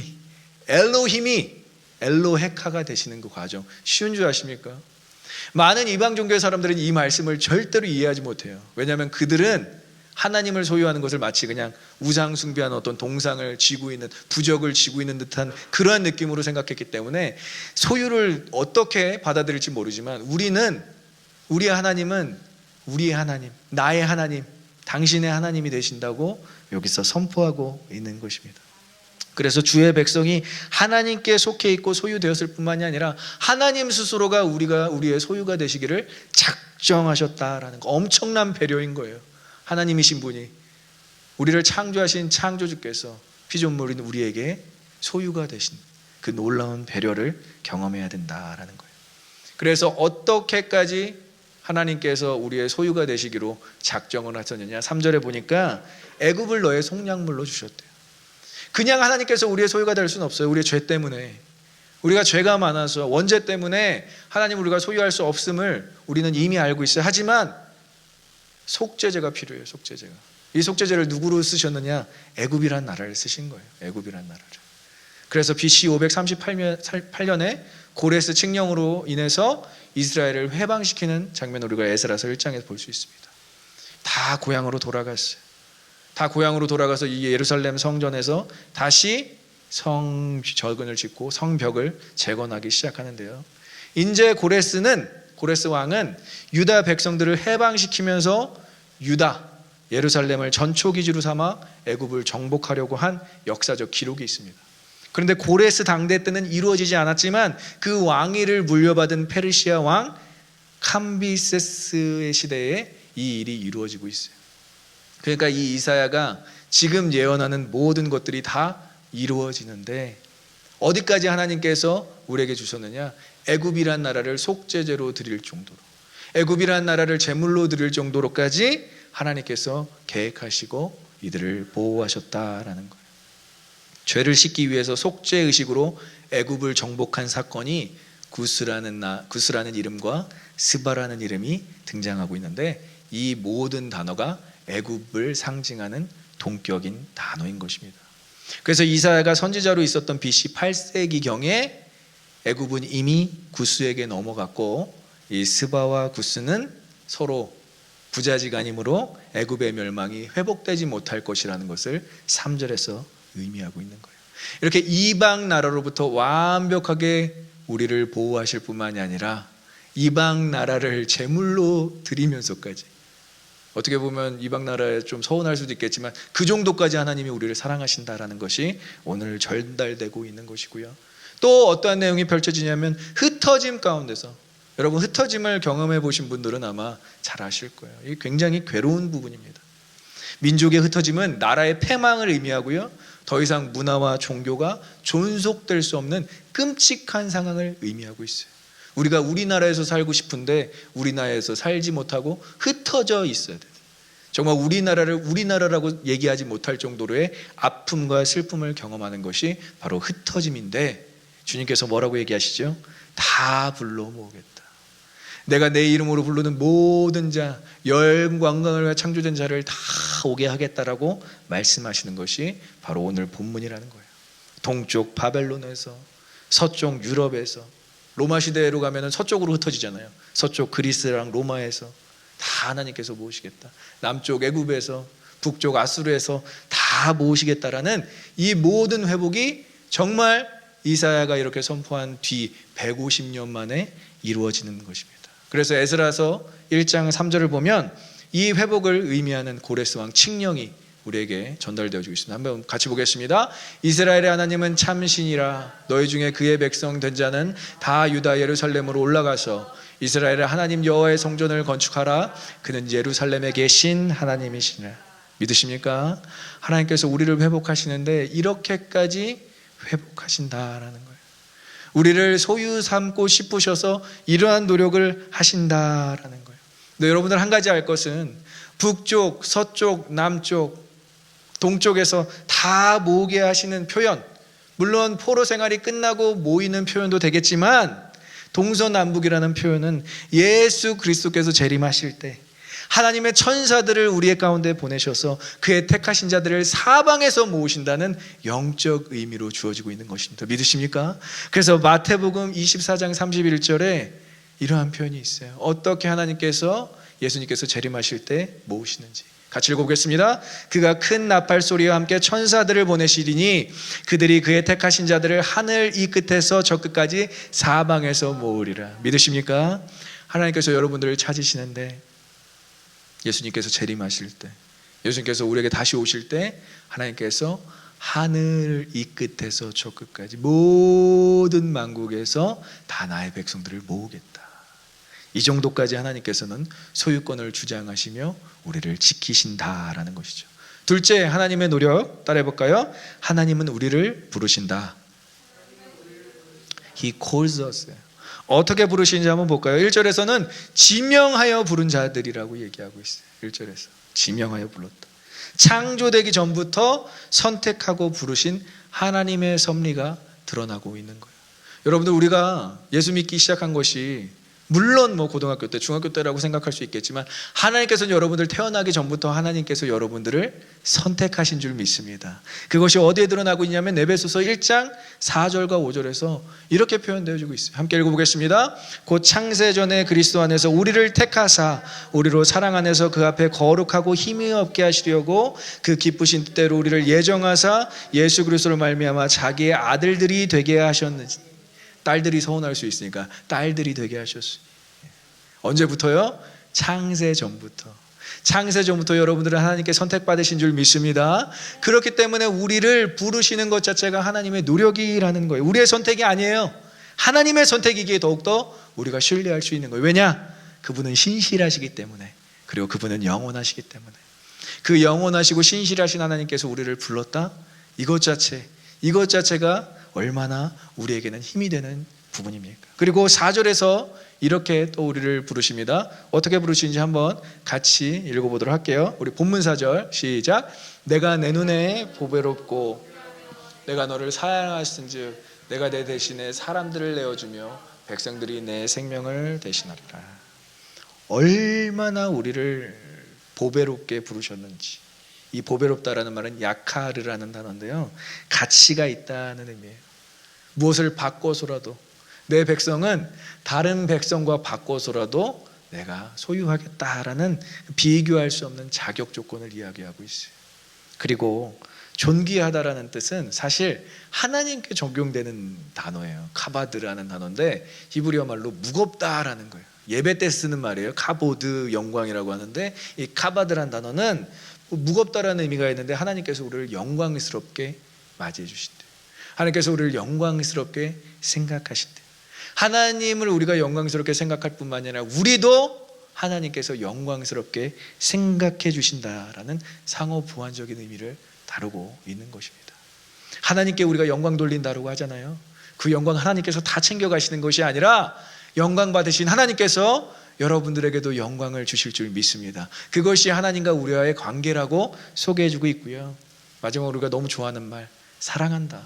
S4: 엘로힘이 엘로헤카가 되시는 그 과정 쉬운 줄 아십니까? 많은 이방 종교의 사람들은 이 말씀을 절대로 이해하지 못해요. 왜냐하면 그들은 하나님을 소유하는 것을 마치 그냥 우상 숭배하는 어떤 동상을 쥐고 있는, 부적을 쥐고 있는 듯한 그러한 느낌으로 생각했기 때문에 소유를 어떻게 받아들일지 모르지만 우리의 하나님은 우리의 하나님, 나의 하나님, 당신의 하나님이 되신다고 여기서 선포하고 있는 것입니다. 그래서 주의 백성이 하나님께 속해 있고 소유되었을 뿐만이 아니라 하나님 스스로가 우리의 소유가 되시기를 작정하셨다라는 거, 엄청난 배려인 거예요. 하나님이신 분이 우리를 창조하신 창조주께서 피조물인 우리에게 소유가 되신 그 놀라운 배려를 경험해야 된다라는 거예요. 그래서 어떻게까지 하나님께서 우리의 소유가 되시기로 작정을 하셨느냐, 3절에 보니까 애굽을 너의 속량물로 주셨대요. 그냥 하나님께서 우리의 소유가 될 수는 없어요. 우리의 죄 때문에, 우리가 죄가 많아서 원죄 때문에 하나님 우리가 소유할 수 없음을 우리는 이미 알고 있어요. 하지만 속죄제가 필요해요. 속죄제가. 이 속죄제를 누구로 쓰셨느냐? 애굽이란 나라를 쓰신 거예요. 애굽이란 나라를. 그래서 BC 538년에 고레스 칙령으로 인해서 이스라엘을 해방시키는 장면을 우리가 에스라서 1장에서 볼 수 있습니다. 다 고향으로 돌아갔어요. 다 고향으로 돌아가서 이 예루살렘 성전에서 다시 성전을 짓고 성벽을 재건하기 시작하는데요. 이제 고레스 왕은 유다 백성들을 해방시키면서 예루살렘을 전초기지로 삼아 애굽을 정복하려고 한 역사적 기록이 있습니다. 그런데 고레스 당대 때는 이루어지지 않았지만 그 왕위를 물려받은 페르시아 왕 캄비세스의 시대에 이 일이 이루어지고 있어요. 그러니까 이 이사야가 지금 예언하는 모든 것들이 다 이루어지는데, 어디까지 하나님께서 우리에게 주셨느냐? 애굽이란 나라를 속죄제로 드릴 정도로, 애굽이라는 나라를 제물로 드릴 정도로까지 하나님께서 계획하시고 이들을 보호하셨다라는 거예요. 죄를 씻기 위해서 속죄 의식으로 애굽을 정복한 사건이 구스라는 이름과 스바라는 이름이 등장하고 있는데, 이 모든 단어가 애굽을 상징하는 동격인 단어인 것입니다. 그래서 이사야가 선지자로 있었던 BC 8세기경에 애굽은 이미 구스에게 넘어갔고, 이 스바와 구스는 서로 부자지간이므로 애굽의 멸망이 회복되지 못할 것이라는 것을 3절에서 의미하고 있는 거예요. 이렇게 이방 나라로부터 완벽하게 우리를 보호하실 뿐만이 아니라 이방 나라를 제물로 드리면서까지, 어떻게 보면 이방 나라에 좀 서운할 수도 있겠지만 그 정도까지 하나님이 우리를 사랑하신다라는 것이 오늘 전달되고 있는 것이고요. 또 어떠한 내용이 펼쳐지냐면 흩어짐 가운데서, 여러분 흩어짐을 경험해 보신 분들은 아마 잘 아실 거예요. 이게 굉장히 괴로운 부분입니다. 민족의 흩어짐은 나라의 패망을 의미하고요, 더 이상 문화와 종교가 존속될 수 없는 끔찍한 상황을 의미하고 있어요. 우리가 우리나라에서 살고 싶은데 우리나라에서 살지 못하고 흩어져 있어야 돼요. 정말 우리나라를 우리나라라고 얘기하지 못할 정도로의 아픔과 슬픔을 경험하는 것이 바로 흩어짐인데, 주님께서 뭐라고 얘기하시죠? 다 불러 모으겠다. 내가 내 이름으로 부르는 모든 자, 영광을 창조된 자를 다 오게 하겠다라고 말씀하시는 것이 바로 오늘 본문이라는 거예요. 동쪽 바벨론에서, 서쪽 유럽에서, 로마 시대로 가면은 서쪽으로 흩어지잖아요. 서쪽 그리스랑 로마에서 다 하나님께서 모으시겠다. 남쪽 애굽에서, 북쪽 아수르에서 다 모으시겠다라는 이 모든 회복이 정말 이사야가 이렇게 선포한 뒤 150년 만에 이루어지는 것입니다. 그래서 에스라서 1장 3절을 보면 이 회복을 의미하는 고레스 왕 칙령이 우리에게 전달되어지고 있습니다. 한번 같이 보겠습니다. 이스라엘의 하나님은 참신이라. 너희 중에 그의 백성 된 자는 다 유다 예루살렘으로 올라가서 이스라엘의 하나님 여호와의 성전을 건축하라. 그는 예루살렘에 계신 하나님이시니라. 믿으십니까? 하나님께서 우리를 회복하시는데 이렇게까지 회복하신다라는 거예요. 우리를 소유 삼고 싶으셔서 이러한 노력을 하신다라는 거예요. 근데 여러분들 한 가지 알 것은 북쪽, 서쪽, 남쪽, 동쪽에서 다 모으게 하시는 표현, 물론 포로 생활이 끝나고 모이는 표현도 되겠지만 동서남북이라는 표현은 예수 그리스도께서 재림하실 때 하나님의 천사들을 우리의 가운데 보내셔서 그의 택하신 자들을 사방에서 모으신다는 영적 의미로 주어지고 있는 것입니다. 믿으십니까? 그래서 마태복음 24장 31절에 이러한 표현이 있어요. 어떻게 하나님께서, 예수님께서 재림하실 때 모으시는지 같이 읽어보겠습니다. 그가 큰 나팔 소리와 함께 천사들을 보내시리니 그들이 그의 택하신 자들을 하늘 이 끝에서 저 끝까지 사방에서 모으리라. 믿으십니까? 하나님께서 여러분들을 찾으시는데, 예수님께서 재림하실 때, 예수님께서 우리에게 다시 오실 때 하나님께서 하늘 이 끝에서 저 끝까지 모든 만국에서 다 나의 백성들을 모으겠다. 이 정도까지 하나님께서는 소유권을 주장하시며 우리를 지키신다라는 것이죠. 둘째, 하나님의 노력 따라해볼까요? 하나님은 우리를 부르신다. He calls us. 어떻게 부르시는지 한번 볼까요? 1절에서는 지명하여 부른 자들이라고 얘기하고 있어요. 1절에서 지명하여 불렀다. 창조되기 전부터 선택하고 부르신 하나님의 섭리가 드러나고 있는 거예요. 여러분들, 우리가 예수 믿기 시작한 것이 물론 고등학교 때, 중학교 때라고 생각할 수 있겠지만 하나님께서는 여러분들 태어나기 전부터 하나님께서 여러분들을 선택하신 줄 믿습니다. 그것이 어디에 드러나고 있냐면 에베소서 1장 4절과 5절에서 이렇게 표현되어지고 있어요. 함께 읽어보겠습니다. 곧 창세전에 그리스도 안에서 우리를 택하사 우리로 사랑 안에서 그 앞에 거룩하고 힘이 없게 하시려고 그 기쁘신 뜻대로 우리를 예정하사 예수 그리스도로 말미암아 자기의 아들들이 되게 하셨는지. 딸들이 서운할 수 있으니까 딸들이 되게 하셨어요. 언제부터요? 창세 전부터. 창세 전부터 여러분들은 하나님께 선택받으신 줄 믿습니다. 그렇기 때문에 우리를 부르시는 것 자체가 하나님의 노력이라는 거예요. 우리의 선택이 아니에요. 하나님의 선택이기에 더욱더 우리가 신뢰할 수 있는 거예요. 왜냐? 그분은 신실하시기 때문에, 그리고 그분은 영원하시기 때문에. 그 영원하시고 신실하신 하나님께서 우리를 불렀다? 이것 자체가 얼마나 우리에게는 힘이 되는 부분입니까? 그리고 4절에서 이렇게 또 우리를 부르십니다. 어떻게 부르시는지 한번 같이 읽어보도록 할게요. 우리 본문 4절 시작. 내가 내 눈에 보배롭고 내가 너를 사랑하신즉 내가 내 대신에 사람들을 내어주며 백성들이 내 생명을 대신하리라. 얼마나 우리를 보배롭게 부르셨는지. 이 보배롭다라는 말은 야카르라는 단어인데요, 가치가 있다는 의미예요. 무엇을 바꿔서라도 내 백성은 다른 백성과 바꿔서라도 내가 소유하겠다라는 비교할 수 없는 자격 조건을 이야기하고 있어요. 그리고 존귀하다라는 뜻은 사실 하나님께 적용되는 단어예요. 카바드라는 단어인데 히브리어 말로 무겁다라는 거예요. 예배 때 쓰는 말이에요. 카보드, 영광이라고 하는데 이 카바드라는 단어는 무겁다라는 의미가 있는데 하나님께서 우리를 영광스럽게 맞이해 주신대. 하나님께서 우리를 영광스럽게 생각하신대. 하나님을 우리가 영광스럽게 생각할 뿐만 아니라 우리도 하나님께서 영광스럽게 생각해 주신다라는 상호 보완적인 의미를 다루고 있는 것입니다. 하나님께 우리가 영광 돌린다고 하잖아요. 그 영광 하나님께서 다 챙겨가시는 것이 아니라 영광 받으신 하나님께서 여러분들에게도 영광을 주실 줄 믿습니다. 그것이 하나님과 우리와의 관계라고 소개해주고 있고요. 마지막으로 우리가 너무 좋아하는 말, 사랑한다.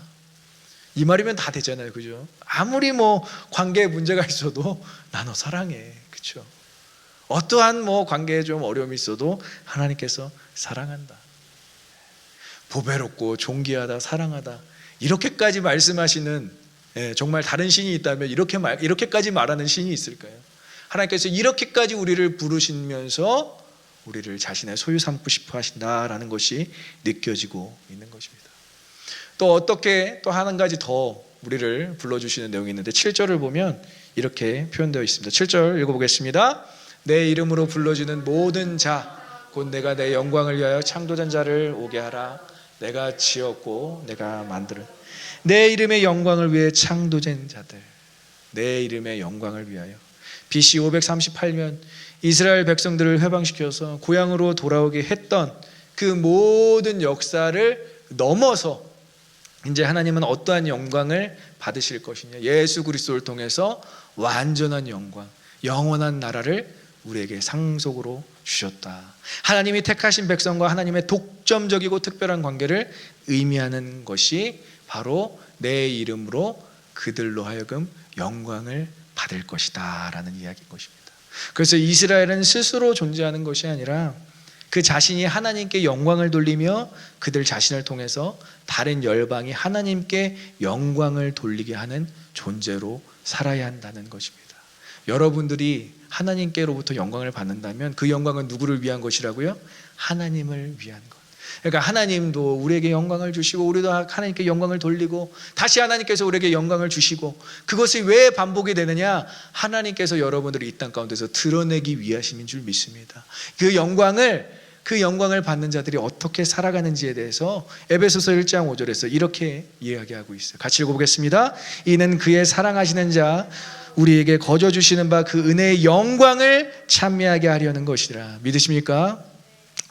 S4: 이 말이면 다 되잖아요, 그죠? 아무리 관계에 문제가 있어도 나 너 사랑해, 그렇죠? 어떠한 관계에 좀 어려움이 있어도 하나님께서 사랑한다. 보배롭고 존귀하다, 사랑하다. 이렇게까지 말씀하시는 정말 다른 신이 있다면 이렇게까지 말하는 신이 있을까요? 하나님께서 이렇게까지 우리를 부르시면서 우리를 자신의 소유 삼고 싶어 하신다라는 것이 느껴지고 있는 것입니다. 또 어떻게 또 한 가지 더 우리를 불러주시는 내용이 있는데 7절을 보면 이렇게 표현되어 있습니다. 7절 읽어보겠습니다. 내 이름으로 불러주는 모든 자 곧 내가 내 영광을 위하여 창조된 자를 오게 하라. 내가 지었고 내가 만들은 내 이름의 영광을 위해 창조된 자들, 내 이름의 영광을 위하여. BC 538년 이스라엘 백성들을 해방시켜서 고향으로 돌아오게 했던 그 모든 역사를 넘어서 이제 하나님은 어떠한 영광을 받으실 것이냐, 예수 그리스도를 통해서 완전한 영광, 영원한 나라를 우리에게 상속으로 주셨다. 하나님이 택하신 백성과 하나님의 독점적이고 특별한 관계를 의미하는 것이 바로 내 이름으로 그들로 하여금 영광을 받을 것이다 라는 이야기인 것입니다. 그래서 이스라엘은 스스로 존재하는 것이 아니라 그 자신이 하나님께 영광을 돌리며 그들 자신을 통해서 다른 열방이 하나님께 영광을 돌리게 하는 존재로 살아야 한다는 것입니다. 여러분들이 하나님께로부터 영광을 받는다면 그 영광은 누구를 위한 것이라고요? 하나님을 위한 것. 그러니까 하나님도 우리에게 영광을 주시고 우리도 하나님께 영광을 돌리고 다시 하나님께서 우리에게 영광을 주시고, 그것이 왜 반복이 되느냐? 하나님께서 여러분들이 이 땅 가운데서 드러내기 위하심인 줄 믿습니다. 그 영광을 받는 자들이 어떻게 살아가는지에 대해서 에베소서 1장 5절에서 이렇게 이야기하고 있어요. 같이 읽어보겠습니다. 이는 그의 사랑하시는 자 우리에게 거저 주시는 바 그 은혜의 영광을 찬미하게 하려는 것이라. 믿으십니까?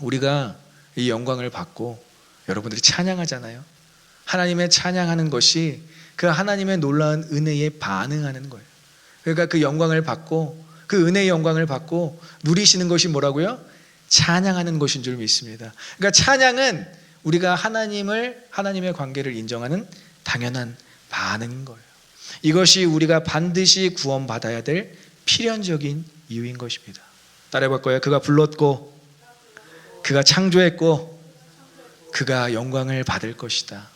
S4: 우리가 이 영광을 받고 여러분들이 찬양하잖아요. 하나님의 찬양하는 것이 그 하나님의 놀라운 은혜에 반응하는 거예요. 그러니까 그 영광을 받고 그 은혜의 영광을 받고 누리시는 것이 뭐라고요? 찬양하는 것인 줄 믿습니다. 그러니까 찬양은 우리가 하나님의 관계를 인정하는 당연한 반응인 거예요. 이것이 우리가 반드시 구원받아야 될 필연적인 이유인 것입니다. 따라해볼 거예요. 그가 불렀고 그가 창조했고 그가 영광을 받을 것이다.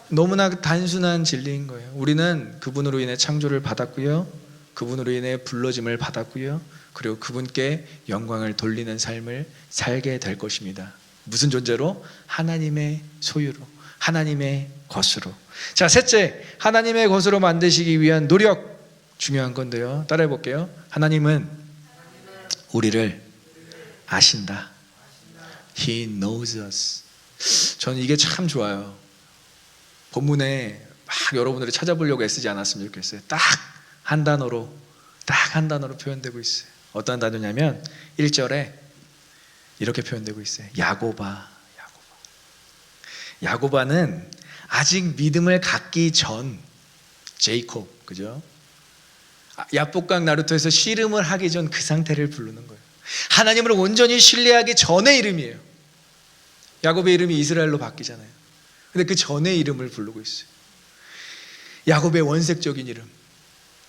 S4: 너무나 단순한 진리인 거예요. 우리는 그분으로 인해 창조를 받았고요, 그분으로 인해 불러짐을 받았고요, 그리고 그분께 영광을 돌리는 삶을 살게 될 것입니다. 무슨 존재로? 하나님의 소유로, 하나님의 것으로. 자, 셋째, 하나님의 것으로 만드시기 위한 노력, 중요한 건데요. 따라해 볼게요. 하나님은 우리를 아신다. He knows us. 저는 이게 참 좋아요. 본문에 막 여러분들이 찾아보려고 애쓰지 않았으면 좋겠어요. 딱 한 단어로 표현되고 있어요. 어떤 단어냐면 1절에 이렇게 표현되고 있어요. 야고바. 야고바는 아직 믿음을 갖기 전 제이콥, 그죠? 야복강 나루토에서 씨름을 하기 전 그 상태를 부르는 거예요. 하나님을 온전히 신뢰하기 전의 이름이에요. 야곱의 이름이 이스라엘로 바뀌잖아요. 근데 그 전의 이름을 부르고 있어요. 야곱의 원색적인 이름,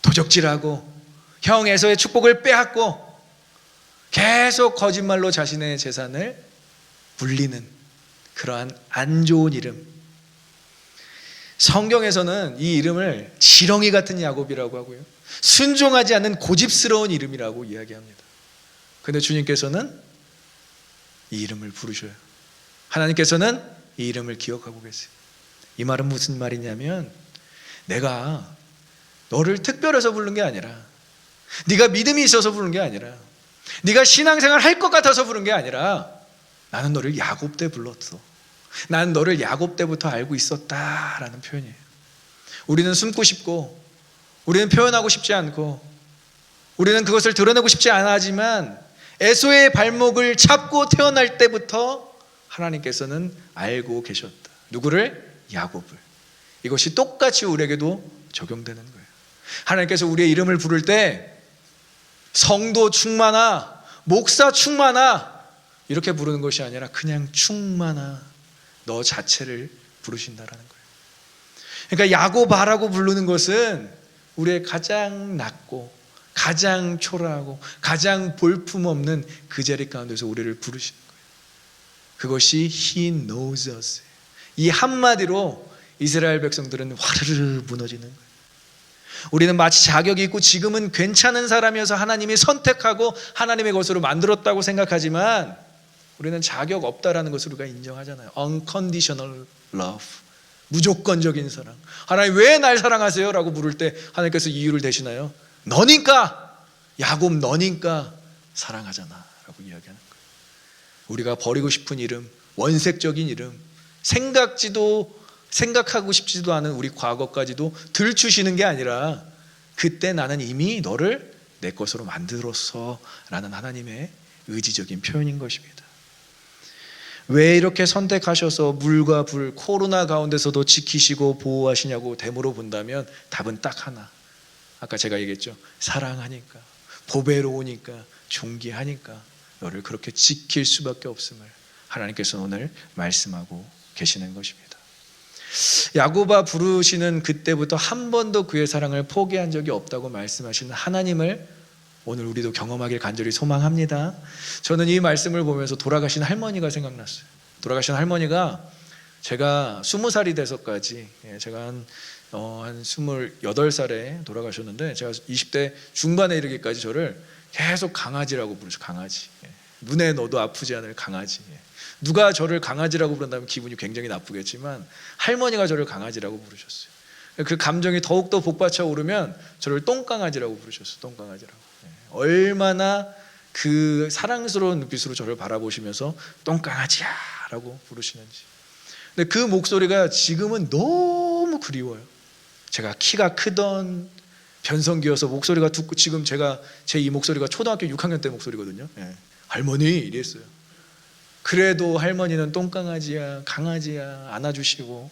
S4: 도적질하고 형 에서의 축복을 빼앗고 계속 거짓말로 자신의 재산을 불리는 그러한 안 좋은 이름. 성경에서는 이 이름을 지렁이 같은 야곱이라고 하고요, 순종하지 않는 고집스러운 이름이라고 이야기합니다. 근데 주님께서는 이 이름을 부르셔요. 하나님께서는 이 이름을 기억하고 계세요. 이 말은 무슨 말이냐면, 내가 너를 특별해서 부른 게 아니라, 네가 믿음이 있어서 부른 게 아니라, 네가 신앙생활 할 것 같아서 부른 게 아니라, 나는 너를 야곱 때 불렀어. 나는 너를 야곱 때부터 알고 있었다라는 표현이에요. 우리는 숨고 싶고, 우리는 표현하고 싶지 않고, 우리는 그것을 드러내고 싶지 않아 하지만 에서의 발목을 잡고 태어날 때부터 하나님께서는 알고 계셨다. 누구를? 야곱을. 이것이 똑같이 우리에게도 적용되는 거예요. 하나님께서 우리의 이름을 부를 때 성도 충만아, 목사 충만아 이렇게 부르는 것이 아니라 그냥 충만아, 너 자체를 부르신다라는 거예요. 그러니까 야곱아라고 부르는 것은 우리의 가장 낮고 가장 초라하고 가장 볼품없는 그 자리 가운데서 우리를 부르시는 거예요. 그것이 He knows us. 이 한마디로 이스라엘 백성들은 화르르 무너지는 거예요. 우리는 마치 자격이 있고 지금은 괜찮은 사람이어서 하나님이 선택하고 하나님의 것으로 만들었다고 생각하지만, 우리는 자격 없다라는 것을 우리가 인정하잖아요. Unconditional love, 무조건적인 사랑. 하나님 왜 날 사랑하세요? 라고 물을 때 하나님께서 이유를 대시나요? 너니까, 야곱 너니까 사랑하잖아 라고 이야기하는 거예요. 우리가 버리고 싶은 이름, 원색적인 이름, 생각하고 싶지도 않은 우리 과거까지도 들추시는 게 아니라, 그때 나는 이미 너를 내 것으로 만들었어 라는 하나님의 의지적인 표현인 것입니다. 왜 이렇게 선택하셔서 물과 불, 코로나 가운데서도 지키시고 보호하시냐고 되물어 본다면 답은 딱 하나. 아까 제가 얘기했죠. 사랑하니까, 보배로우니까, 존귀하니까 너를 그렇게 지킬 수밖에 없음을 하나님께서 오늘 말씀하고 계시는 것입니다. 야곱아 부르시는 그때부터 한 번도 그의 사랑을 포기한 적이 없다고 말씀하시는 하나님을 오늘 우리도 경험하길 간절히 소망합니다. 저는 이 말씀을 보면서 돌아가신 할머니가 생각났어요. 돌아가신 할머니가 제가 20살이 돼서까지, 제가 한 28살에 돌아가셨는데, 제가 20대 중반에 이르기까지 저를 계속 강아지라고 부르죠. 강아지. 눈에 넣어도 아프지 않을 강아지. 누가 저를 강아지라고 부른다면 기분이 굉장히 나쁘겠지만 할머니가 저를 강아지라고 부르셨어요. 그 감정이 더욱더 복받쳐 오르면 저를 똥강아지라고 부르셨어요. 똥강아지라고. 얼마나 그 사랑스러운 눈빛으로 저를 바라보시면서 똥강아지야 라고 부르시는지. 근데 그 목소리가 지금은 너무 그리워요. 제가 키가 크던 변성기여서 목소리가 듣고, 지금 제 이 목소리가 초등학교 6학년 때 목소리거든요. 할머니 이랬어요. 그래도 할머니는 똥강아지야, 강아지야 안아주시고,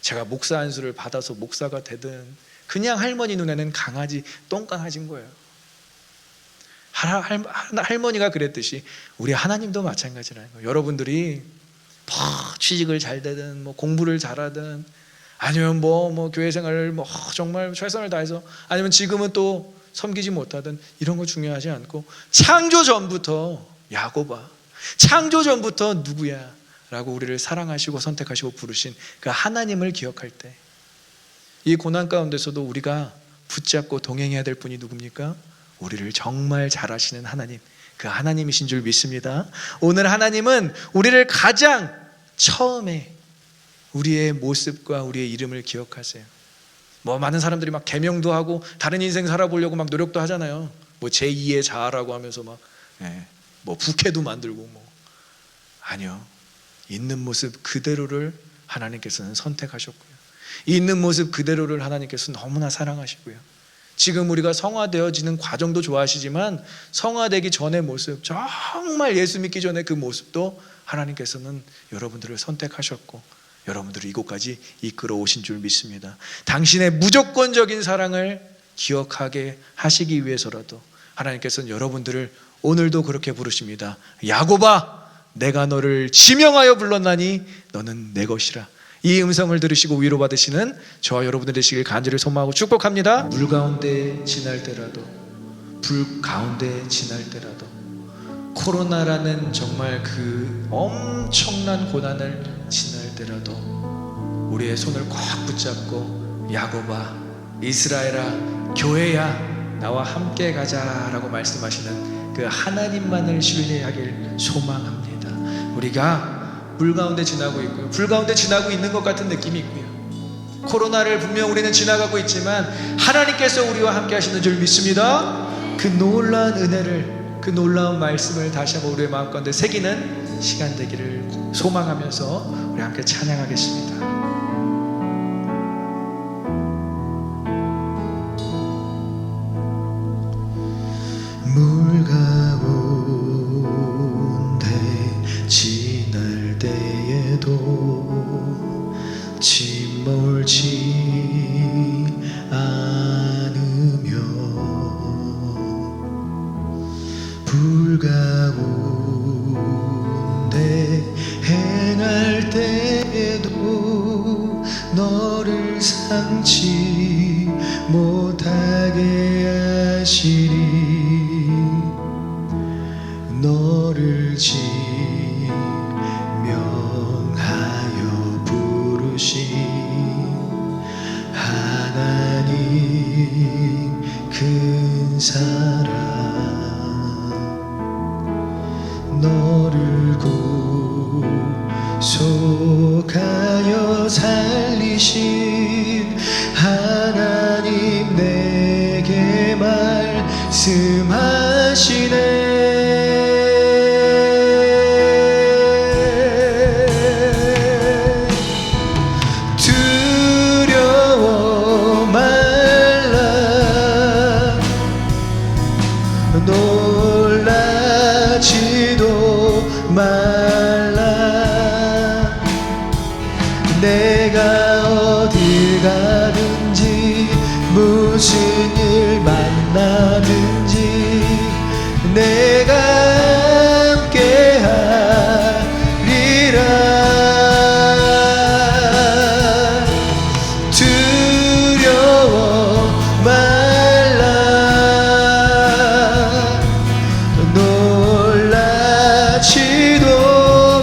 S4: 제가 목사 안수를 받아서 목사가 되든 그냥 할머니 눈에는 강아지, 똥강아지인 거예요. 할머니가 그랬듯이 우리 하나님도 마찬가지라는 거예요. 여러분들이 취직을 잘 되든 공부를 잘하든 아니면 교회 생활을 정말 최선을 다해서, 아니면 지금은 또 섬기지 못하든 이런 거 중요하지 않고, 창조 전부터 야곱아, 창조 전부터 누구야 라고 우리를 사랑하시고 선택하시고 부르신 그 하나님을 기억할 때, 이 고난 가운데서도 우리가 붙잡고 동행해야 될 분이 누굽니까? 우리를 정말 잘 아시는 하나님, 그 하나님이신 줄 믿습니다. 오늘 하나님은 우리를 가장 처음에 우리의 모습과 우리의 이름을 기억하세요. 많은 사람들이 계명도 하고 다른 인생 살아보려고 노력도 하잖아요. 제2의 자아라고 하면서 부캐도 만들고 아니요. 있는 모습 그대로를 하나님께서는 선택하셨고요. 있는 모습 그대로를 하나님께서 너무나 사랑하시고요. 지금 우리가 성화되어지는 과정도 좋아하시지만 성화되기 전의 모습, 정말 예수 믿기 전에 그 모습도 하나님께서는 여러분들을 선택하셨고 여러분들을 이곳까지 이끌어 오신 줄 믿습니다. 당신의 무조건적인 사랑을 기억하게 하시기 위해서라도 하나님께서는 여러분들을 오늘도 그렇게 부르십니다. 야곱아, 내가 너를 지명하여 불렀나니 너는 내 것이라. 이 음성을 들으시고 위로받으시는 저와 여러분들 되시길 간절히 소망하고 축복합니다. 물 가운데 지날 때라도, 불 가운데 지날 때라도, 코로나라는 정말 그 엄청난 고난을 지날 때라도 우리의 손을 꽉 붙잡고 야곱아, 이스라엘아, 교회야, 나와 함께 가자라고 말씀하시는 그 하나님만을 신뢰하길 소망합니다. 우리가 물 가운데 지나고 있고요, 불 가운데 지나고 있는 것 같은 느낌이 있고요, 코로나를 분명 우리는 지나가고 있지만 하나님께서 우리와 함께 하시는 줄 믿습니다. 그 놀라운 은혜를, 그 놀라운 말씀을 다시 한번 우리의 마음 가운데 새기는 시간 되기를 소망하면서 우리 함께 찬양하겠습니다. 물 가운데 지날 때에도 침몰치 않으며 불 가운데 행할 때에도 너를 삼지 못하게 하시리. 너를 지명하여 부르신 하나님 큰 사랑, 너를 구속하여 살리신 하나님 내게 말씀하시네. 두려워 말라, 놀라지도 말라. 내가 어딜 가든지 무슨 일 만나든지 내가 함께 하리라. 두려워 말라, 놀라지도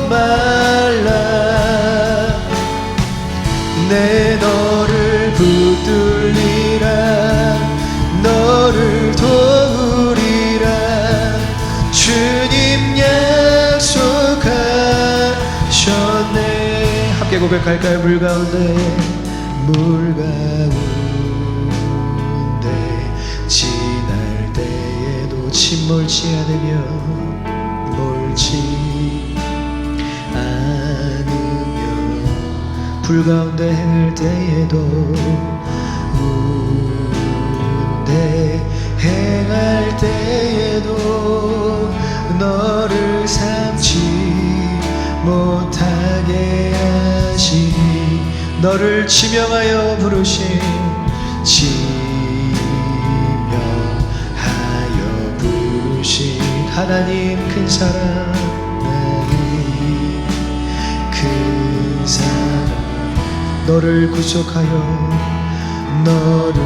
S4: 말라. 내 너를 붙들리라, 너를 도우리라. 주님 약속하셨네. 함께 고백할까요? 물 가운데, 물 가운데 지날 때에도 침몰치 않으며, 몰지 않으며, 불 가운데 행할 때에도, 가운데 행할 때에도 너를 삼지 못하게 하시니. 너를 지명하여 부르신, 지명하여 부르신 하나님 큰 사랑, 하나님 큰 사랑. 너를 구속하여, 너를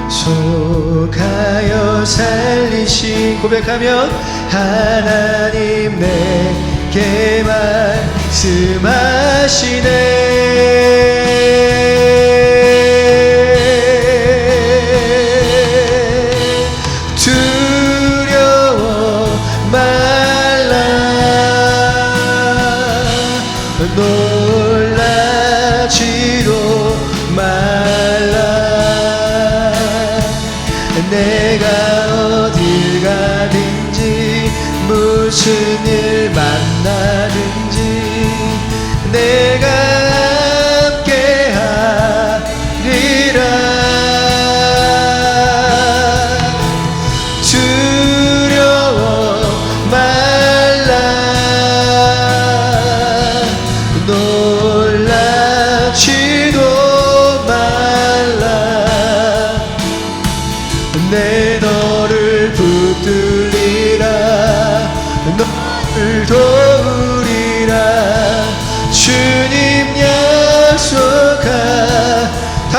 S4: 구속하여 살리신, 고백하면 하나님 내게 말씀하시네. 두려워 말라, 놀라지도 말라. 내가 어딜 가든지 무슨 일 만나든지 내가 함께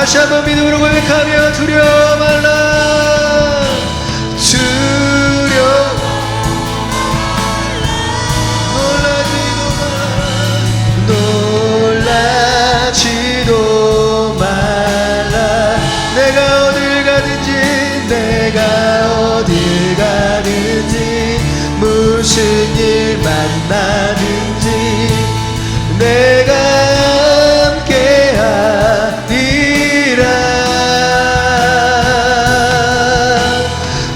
S4: 다시 한번 믿음으로 고백하며 두려워 말라 두려워 놀라지도 말라 내가 어딜 가든지 무슨 일 만나든지 내가 함께하리라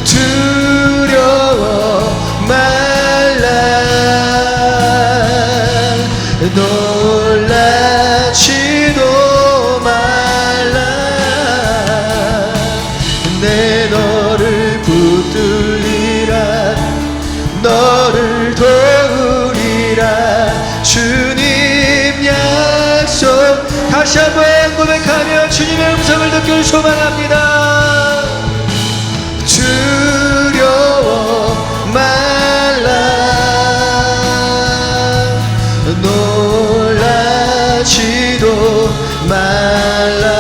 S4: 두려워 말라 놀라지도 말라 내 너를 붙들리라 너를 도우리라 주님 약속 다시 한번 고백하며 주님의 음성을 듣길 소망합니다 두려워 말라 놀라지도 말라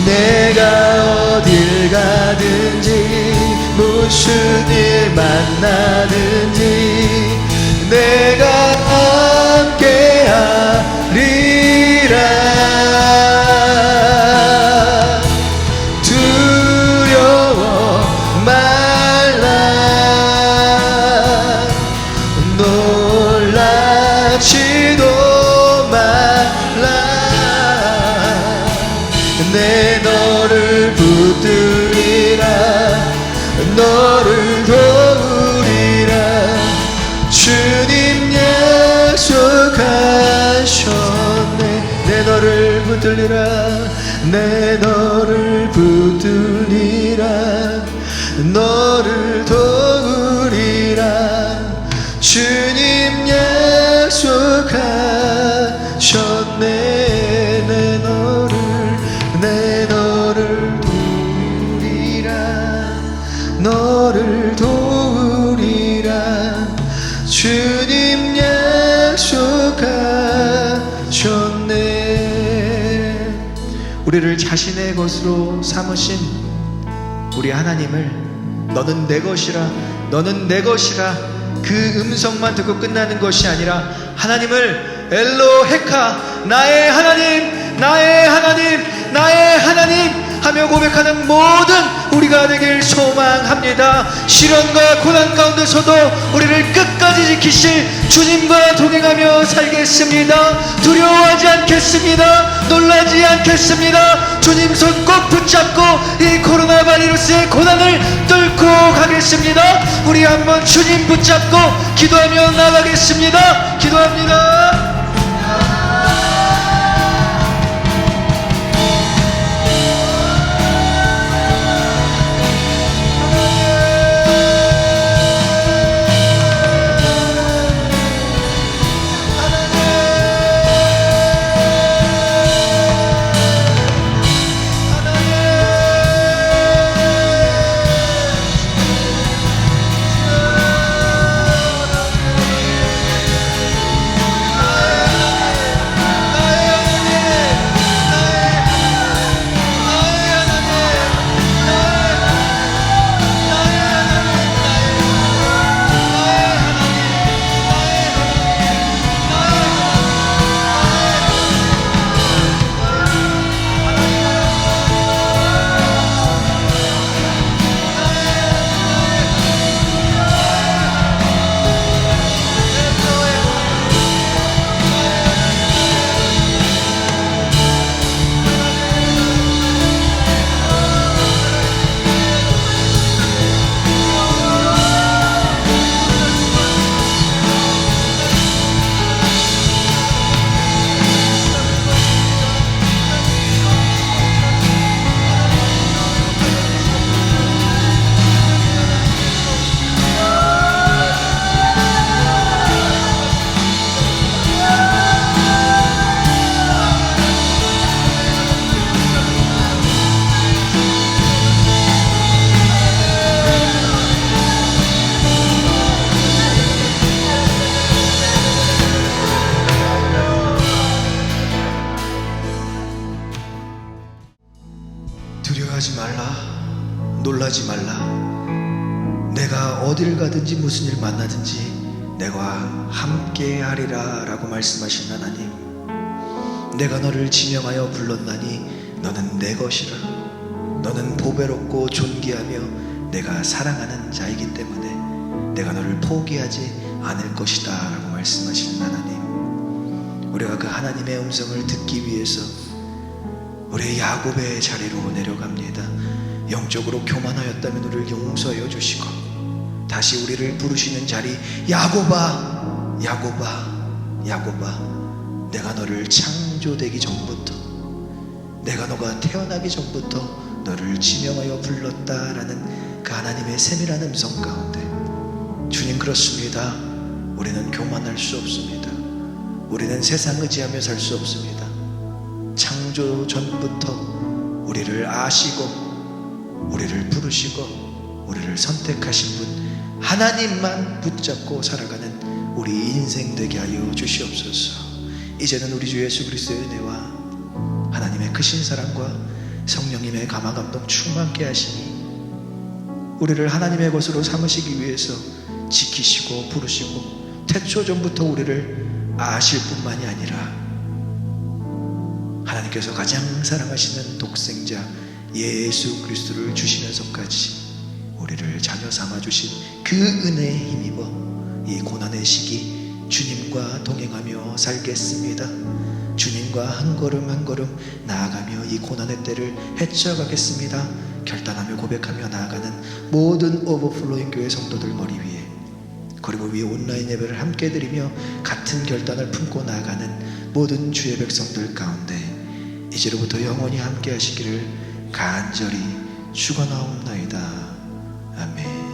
S4: 내가 어딜 가든지 무슨 일 만나든지 내가 함께하리라 두려워 말라 놀라지도 말라 내 너를 붙들리라 너를 도우리라 주님 약속하셨네 내 너를 붙들리라 내 너를 붙들리라 너를 도우리라 주님 약속하셨네 내 너를 도우리라 너를 도우리라 주님 약속하셨네 우리를 자신의 것으로 삼으신 우리 하나님을 너는 내 것이라 너는 내 것이라 그 음성만 듣고 끝나는 것이 아니라 하나님을 엘로헤카 나의 하나님 나의 하나님 나의 하나님 하며 고백하는 모든 우리가 되길 소망합니다. 시련과 고난 가운데서도 우리를 끝까지 지키실 주님과 동행하며 살겠습니다. 두려워하지 않겠습니다. 놀라지 않겠습니다. 주님 손 꼭 붙잡고 이 코로나 바이러스의 고난을 뚫고 가겠습니다. 우리 한번 주님 붙잡고 기도하며 나가겠습니다. 기도합니다. 걱정하지 말라, 놀라지 말라. 내가 어딜 가든지 무슨 일 만나든지 내가 함께 하리라 라고 말씀하신 하나님, 내가 너를 지명하여 불렀나니 너는 내 것이라. 너는 보배롭고 존귀하며 내가 사랑하는 자이기 때문에 내가 너를 포기하지 않을 것이다 라고 말씀하신 하나님, 우리가 그 하나님의 음성을 듣기 위해서 우리 야곱의 자리로 내려갑니다. 영적으로 교만하였다면 우리를 용서하여 주시고 다시 우리를 부르시는 자리, 야곱아, 야곱아, 야곱아, 내가 너를 창조되기 전부터, 내가 너가 태어나기 전부터 너를 지명하여 불렀다라는 그 하나님의 세밀한 음성 가운데, 주님 그렇습니다. 우리는 교만할 수 없습니다. 우리는 세상 의지하며 살 수 없습니다. 창조 전부터 우리를 아시고 우리를 부르시고 우리를 선택하신 분 하나님만 붙잡고 살아가는 우리 인생 되게 하여 주시옵소서. 이제는 우리 주 예수 그리스도의 은혜와 하나님의 크신 사랑과 성령님의 감화 감동 충만케 하시니 우리를 하나님의 것으로 삼으시기 위해서 지키시고 부르시고 태초 전부터 우리를 아실 뿐만이 아니라 하나님께서 가장 사랑하시는 독생자 예수 그리스도를 주시면서까지 우리를 자녀 삼아 주신 그 은혜에 힘입어 이 고난의 시기 주님과 동행하며 살겠습니다. 주님과 한 걸음 한 걸음 나아가며 이 고난의 때를 헤쳐가겠습니다. 결단하며 고백하며 나아가는 모든 오버플로잉 교회 성도들 머리 위에, 그리고 위 온라인 예배를 함께 드리며 같은 결단을 품고 나아가는 모든 주의 백성들 가운데 이제로부터 영원히 함께 하시기를 간절히 축원하옵나이다. 아멘.